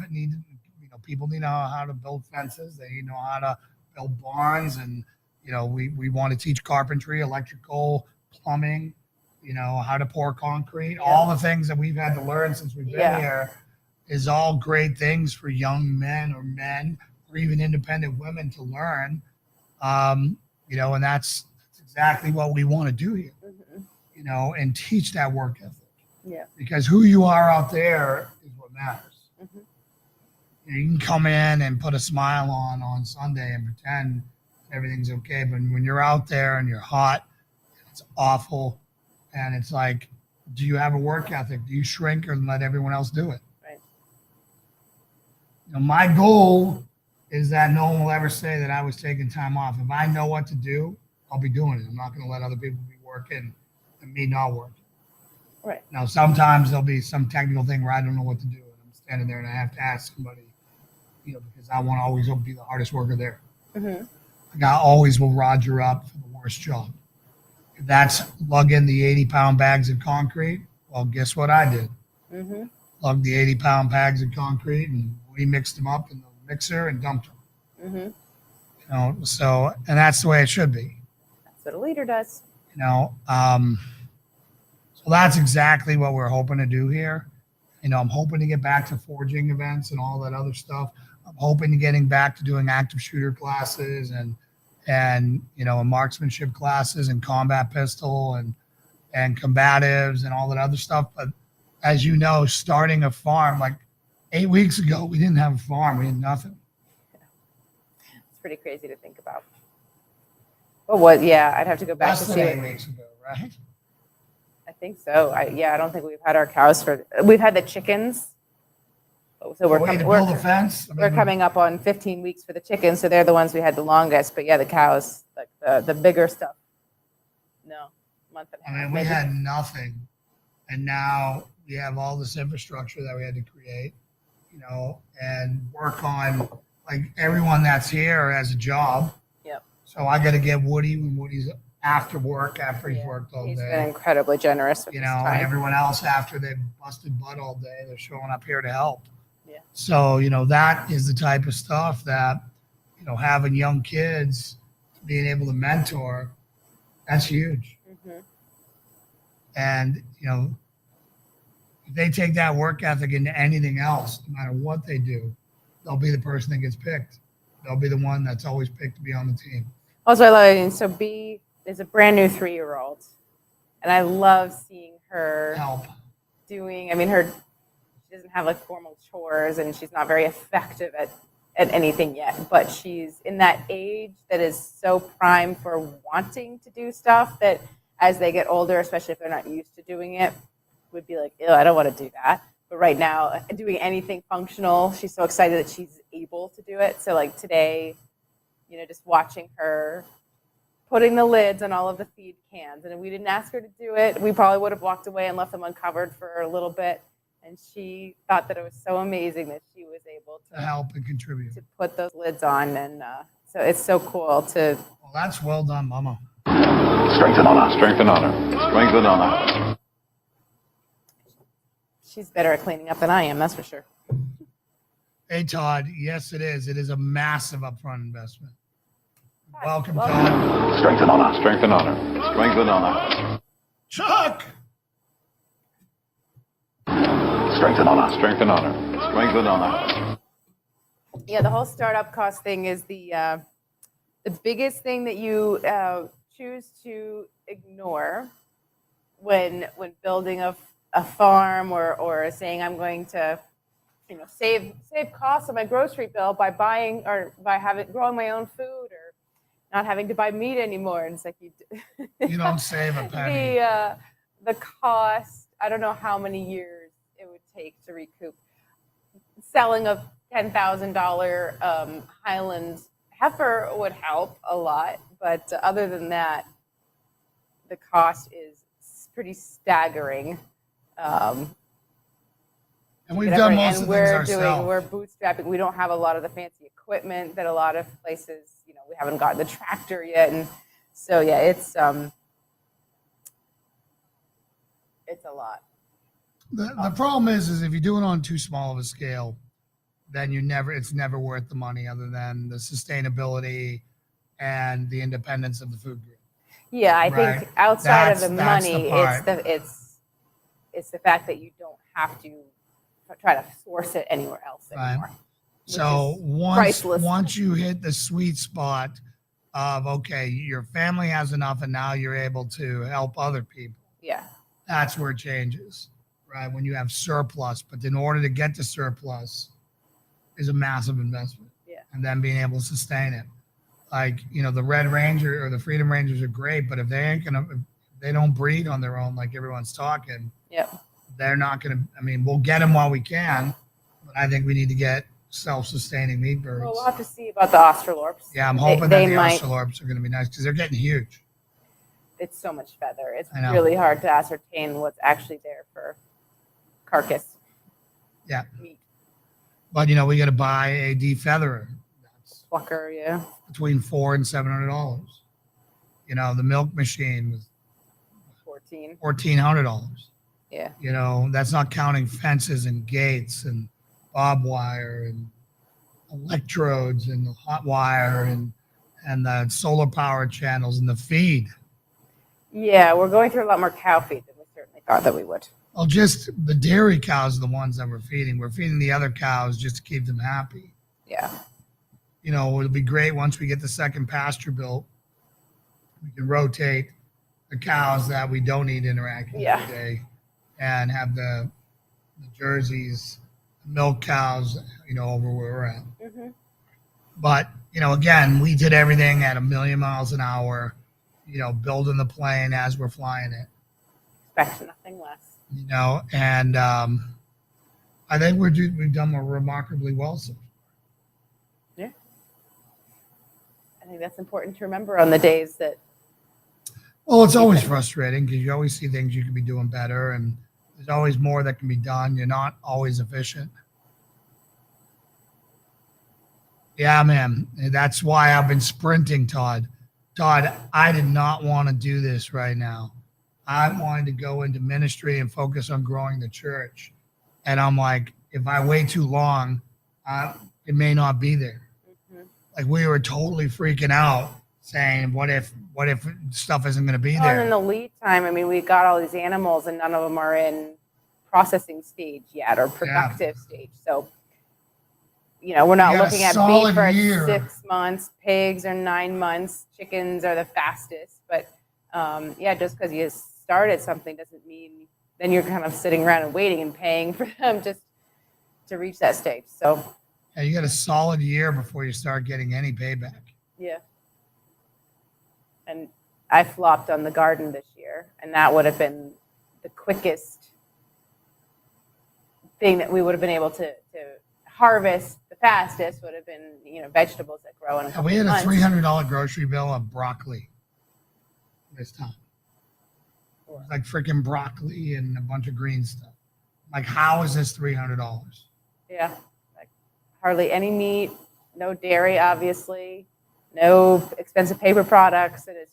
people need to know how to build fences. They know how to build barns, and we want to teach carpentry, electrical, plumbing. How to pour concrete. All the things that we've had to learn since we've been here is all great things for young men or even independent women to learn. And that's exactly what we want to do here. And teach that work ethic. Yeah. Because who you are out there is what matters. Mm-hmm. You can come in and put a smile on Sunday and pretend everything's okay, but when you're out there and you're hot, it's awful, and it's like, do you have a work ethic? Do you shrink or let everyone else do it? Right. My goal is that no one will ever say that I was taking time off. If I know what to do, I'll be doing it. I'm not going to let other people be working and me not working. Right. Now, sometimes there'll be some technical thing where I don't know what to do, and I'm standing there and I have to ask somebody, because I want to always be the hardest worker there. Mm-hmm. Like I always will Roger up for the worst job. If that's lugging the 80-pound bags of concrete, well, guess what I did? Mm-hmm. Lugged the 80-pound bags of concrete, and we mixed them up in the mixer and dumped them. Mm-hmm. So, and that's the way it should be. That's what a leader does. So Well, that's exactly what we're hoping to do here. I'm hoping to get back to forging events and all that other stuff. I'm hoping to getting back to doing active shooter classes and marksmanship classes and combat pistol and combatives and all that other stuff. But as you know, starting a farm, like 8 weeks ago, we didn't have a farm. We had nothing. It's pretty crazy to think about. But I'd have to go back Less to than see 8 it. weeks ago, right? I think so. I don't think we've had our cows we've had the chickens. So We're to build a fence. we're coming up on 15 weeks for the chickens, so they're the ones we had the longest. But yeah, the cows, like the bigger stuff. No, month and a half. We maybe. had nothing, and now we have all this infrastructure that we had to create, and work on. Like everyone that's here has a job. Yep. So I got to get Woody when Woody's after work, after he's worked all He's day. been incredibly generous with his And time. everyone else after they've busted butt all day, they're showing up here to help. Yeah. So, that is the type of stuff that, having young kids, being able to mentor, that's huge. Mm-hmm. And, if they take that work ethic into anything else, no matter what they do, they'll be the person that gets picked. They'll be the one that's always picked to be on the team. Also, I love it. So B is a brand new 3-year-old, and I love seeing her Help. doing. She doesn't have like formal chores, and she's not very effective at anything yet. But she's in that age that is so prime for wanting to do stuff that, as they get older, especially if they're not used to doing it, would be like, ew, I don't want to do that. But right now, doing anything functional, she's so excited that she's able to do it. So like today, just watching her putting the lids on all of the feed cans. And if we didn't ask her to do it, we probably would have walked away and left them uncovered for a little bit. And she thought that it was so amazing that she was able To help and contribute. to put those lids on. And so it's so cool to. Well, that's well done, Mama. Strength and honor. Strength and honor. Strength and honor. She's better at cleaning up than I am, that's for sure. Hey, Todd. Yes, it is. It is a massive upfront investment. Welcome, Welcome. Todd. Strength and honor. Strength and honor. Strength and honor. Chuck! Strength and honor. Strength and honor. Strength and honor. Yeah, the whole startup cost thing is the biggest thing that you choose to ignore when building a farm or saying I'm going to save costs on my grocery bill by buying or by growing my own food or not having to buy meat anymore. And it's like You don't save a penny. the cost. I don't know how many years it would take to recoup selling a $10,000 Highland heifer would help a lot, but other than that, the cost is pretty staggering. And we've done most of the things ourselves. We're bootstrapping. We don't have a lot of the fancy equipment that a lot of places, we haven't gotten the tractor yet. And so, yeah, it's a lot. The problem is if you do it on too small of a scale, then it's never worth the money other than the sustainability and the independence of the food group. Yeah, I Right. think outside of the That's money, the part. it's the fact that you don't have to try to source it anywhere else anymore. So priceless. once you hit the sweet spot of, okay, your family has enough and now you're able to help other people, Yeah. that's where it changes, right? When you have surplus, but in order to get to surplus is a massive investment. Yeah. And then being able to sustain it. Like, the Red Ranger or the Freedom Rangers are great, but if if they don't breed on their own, like everyone's talking, Yep. they're not going to, we'll get them while we can, but I think we need to get self-sustaining meat birds. Well, we'll have to see about the Australorps. Yeah, I'm hoping that the Australorps are going to be nice because they're getting huge. It's so much feather. It's I know. really hard to ascertain what's actually there for carcass Yeah. meat. But, we got to buy a defeatherer. That's Plucker, yeah. between $400 and $700. The milk machine was 14. $1,400. Yeah. That's not counting fences and gates and barbed wire and electrodes and the hot wire and the solar power channels and the feed. Yeah, we're going through a lot more cow feed than we certainly thought that we would. Well, just the dairy cows are the ones that we're feeding. We're feeding the other cows just to keep them happy. Yeah. You know, it'll be great once we get the second pasture built. We can rotate the cows that we don't need interacting every day and have the Jerseys, the milk cows, you know, over where we're at. Mm-hmm. But, you know, again, we did everything at 1,000,000 miles an hour, you know, building the plane as we're flying it. Expect nothing less. You know, and I think we've done remarkably well so far. Yeah. I think that's important to remember on the days that. Well, it's always frustrating because you always see things you could be doing better, and there's always more that can be done. You're not always efficient. Yeah, man. That's why I've been sprinting, Todd. Todd, I did not want to do this right now. I wanted to go into ministry and focus on growing the church. And I'm like, if I wait too long, it may not be there. Mm-hmm. Like we were totally freaking out saying, what if stuff isn't going to be there? And in the lead time, I mean, we got all these animals and none of them are in processing stage yet or productive stage. So, you know, we're not looking at beef for 6 months, pigs are 9 months, chickens are the fastest. But just because you started something doesn't mean then you're kind of sitting around and waiting and paying for them just to reach that stage. So yeah, you got a solid year before you start getting any payback. Yeah. And I flopped on the garden this year, and that would have been the quickest thing that we would have been able to harvest the fastest would have been, you know, vegetables that grow in a couple we had months. a $300 grocery bill of broccoli this time. It was like freaking broccoli and a bunch of green stuff. Like, how is this $300? Yeah. Like hardly any meat, no dairy, obviously, no expensive paper products. And it's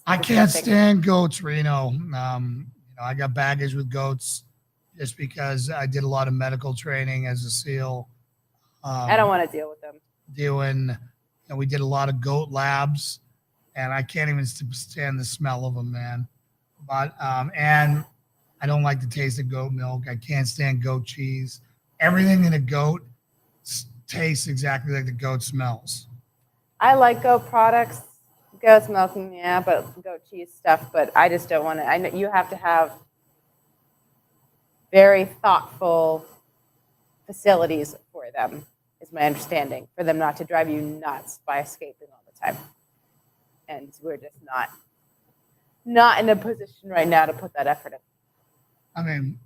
I can't stand goats, Reno. I got baggage with goats just because I did a lot of medical training as a SEAL. I don't want to deal with them. We did a lot of goat labs, and I can't even stand the smell of them, man. But and I don't like the taste of goat milk. I can't stand goat cheese. Everything in a goat tastes exactly like the goat smells. I like goat products, goat's milk, but goat cheese stuff. But I just don't want to. I know you have to have very thoughtful facilities for them, is my understanding, for them not to drive you nuts by escaping all the time. And we're just not in a position right now to put that effort in. I mean,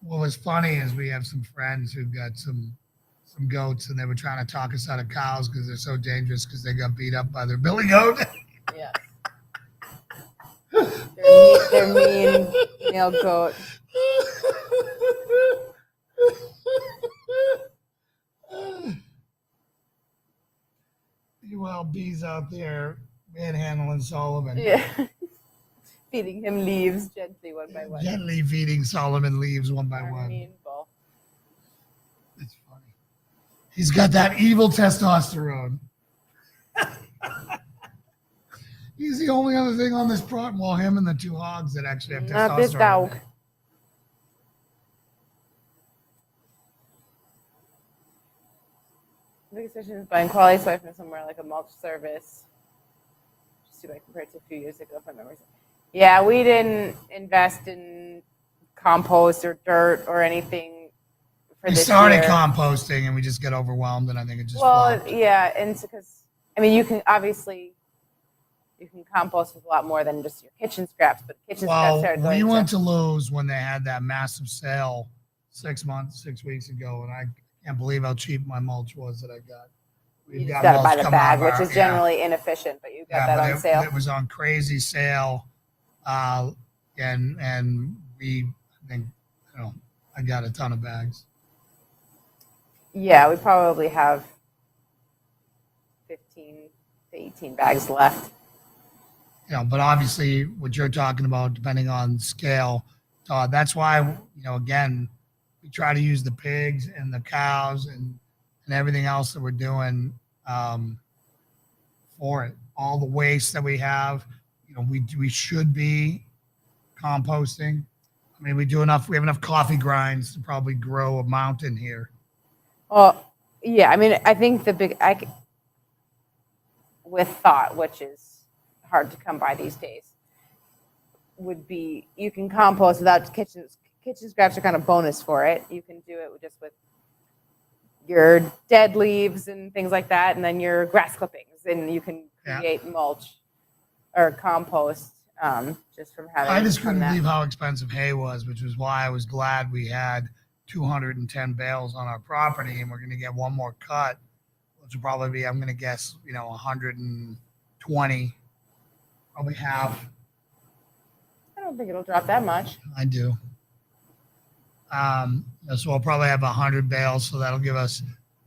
what was funny is we have some friends who've got some goats, and they were trying to talk us out of cows because they're so dangerous because they got beat up by their billy goat. Yeah. They're mean male goat. Well, bees out there manhandling Solomon. Yeah. Feeding him leaves gently one by one. Gently feeding Solomon leaves one by one. Mean bull. That's funny. He's got that evil testosterone. He's the only other thing on this product. Well, him and the two hogs that actually have testosterone. Not this dog. The biggest decision is buying quality soy from somewhere like a mulch service. Just see if I compare it to a few years ago, if I remember. Yeah, we didn't invest in compost or dirt or anything for this year. We started composting and we just got overwhelmed, and I think it just flopped. Yeah, and because you can obviously compost with a lot more than just your kitchen scraps, but kitchen scraps are going. We went to Lowe's when they had that massive sale 6 weeks ago, and I can't believe how cheap my mulch was that I got. You just got to buy the bag, which is generally inefficient, but you got that on sale. It was on crazy sale, and I think I got a ton of bags. Yeah, we probably have 15 to 18 bags left. But obviously what you're talking about, depending on scale, that's why, again, we try to use the pigs and the cows and everything else that we're doing for it. All the waste that we have, we should be composting. I mean, we have enough coffee grinds to probably grow a mountain here. Well, yeah, I mean, I think with thought, which is hard to come by these days, would be you can compost without kitchen scraps are kind of bonus for it. You can do it just with your dead leaves and things like that, and then your grass clippings, and you can create mulch or compost just from having. I just couldn't believe how expensive hay was, which was why I was glad we had 210 bales on our property, and we're going to get one more cut, which will probably be, I'm going to guess, 120, probably half. I don't think it'll drop that much. I do. So we'll probably have 100 bales, so that'll give us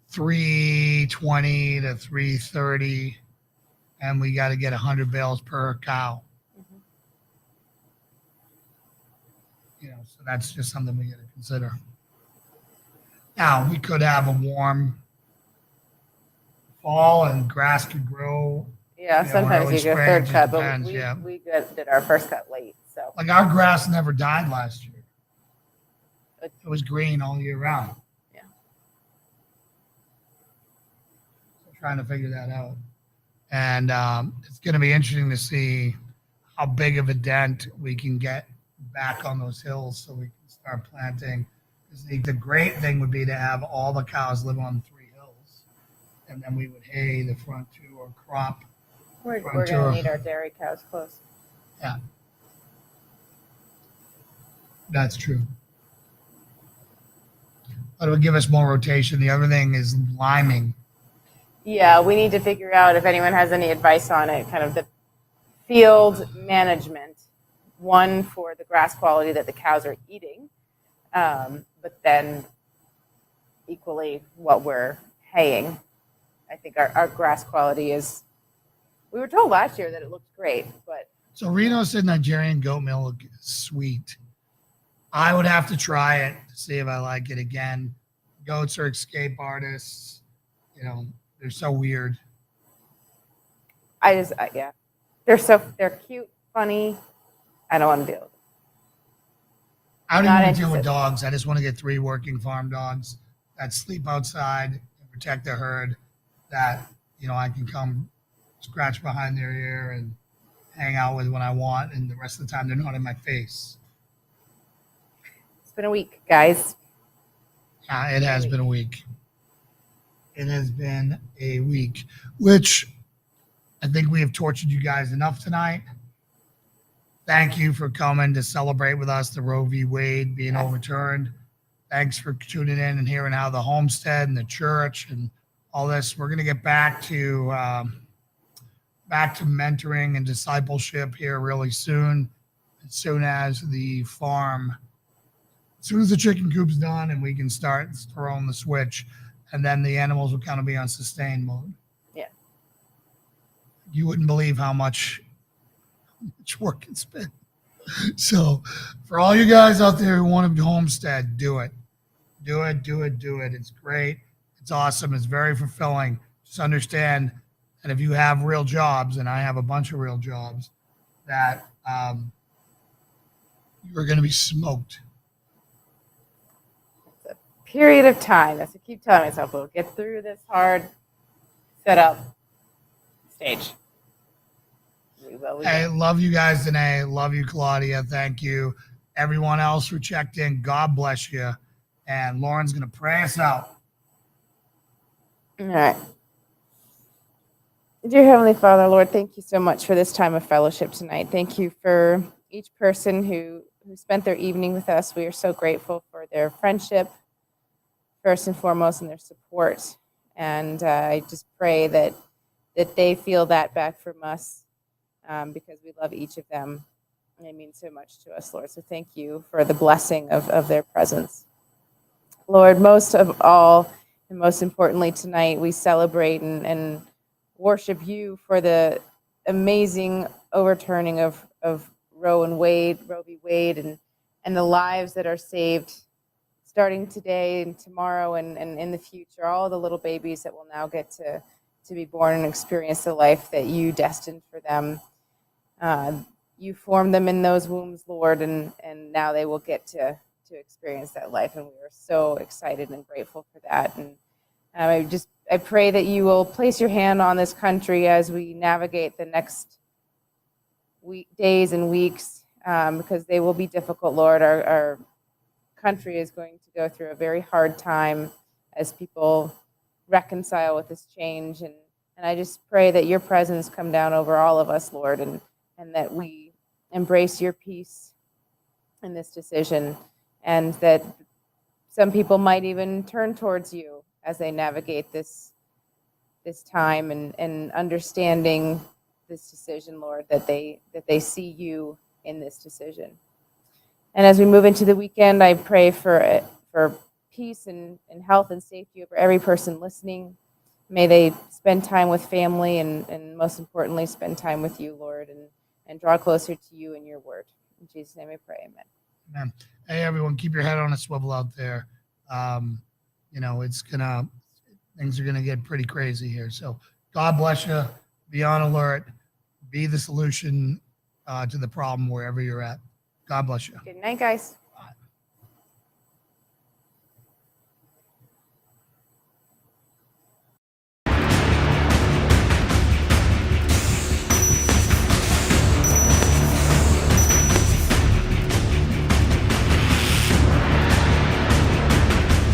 320 to 330, and we got to get 100 bales per cow. So that's just something we got to consider. Now, we could have a warm fall and grass could grow. Yeah, sometimes you get a third cut, but we did our first cut late. So, like, our grass never died last year. It was green all year round. Yeah. So trying to figure that out. And it's going to be interesting to see how big of a dent we can get back on those hills so we can start planting. The great thing would be to have all the cows live on 3 hills, and then we would hay the front 2 or crop. We're going to need our dairy cows close. Yeah. That's true. But it would give us more rotation. The other thing is liming. Yeah, we need to figure out if anyone has any advice on it, kind of the field management. One, for the grass quality that the cows are eating, but then equally what we're haying. I think our grass quality is, we were told last year that it looked great, but. So Reno said Nigerian goat milk is sweet. I would have to try it to see if I like it again. Goats are escape artists. They're so weird. Yeah. They're cute, funny. I don't want to deal with it. I don't even want to deal with dogs. I just want to get 3 working farm dogs that sleep outside and protect the herd, that, I can come scratch behind their ear and hang out with when I want, and the rest of the time they're not in my face. It's been a week, guys. It has been a week. It has been a week, which I think we have tortured you guys enough tonight. Thank you for coming to celebrate with us the Roe v. Wade being overturned. Thanks for tuning in and hearing how the homestead and the church and all this. We're going to get back to mentoring and discipleship here really soon. As soon as the chicken coop's done and we can start throwing the switch, and then the animals will kind of be on sustain mode. Yeah. You wouldn't believe how much work it's been. So for all you guys out there who want to homestead, do it. Do it. It's great. It's awesome. It's very fulfilling. Just understand that if you have real jobs, and I have a bunch of real jobs, that you're going to be smoked. It's a period of time. That's what I keep telling myself. We'll get through this hard setup stage. Hey, love you guys today. Love you, Claudia. Thank you. Everyone else who checked in, God bless you. And Lauren's going to pray us out. All right. Dear Heavenly Father, Lord, thank you so much for this time of fellowship tonight. Thank you for each person who spent their evening with us. We are so grateful for their friendship, first and foremost, and their support. And I just pray that they feel that back from us. Because we love each of them, and it means so much to us, Lord. So thank you for the blessing of their presence. Lord, most of all, and most importantly tonight, we celebrate and worship you for the amazing overturning of Roe v. Wade, and the lives that are saved starting today and tomorrow and in the future, all the little babies that will now get to be born and experience the life that you destined for them. you formed them in those wombs, Lord, and now they will get to experience that life. And we are so excited and grateful for that. And I pray that you will place your hand on this country as we navigate the next days and weeks, because they will be difficult, Lord. Our country is going to go through a very hard time as people reconcile with this change. And I just pray that your presence come down over all of us, Lord, and that we embrace your peace in this decision, and that some people might even turn towards you as they navigate this time, and understanding this decision, Lord, that they see you in this decision. And as we move into the weekend, I pray for peace and health and safety over every person listening. May they spend time with family, and most importantly, spend time with you, Lord, and draw closer to you and your word. In Jesus' name I pray, amen. Amen. Hey, everyone, keep your head on a swivel out there. Things are gonna get pretty crazy here. So God bless you. Be on alert. Be the solution to the problem wherever you're at. God bless you. Good night, guys.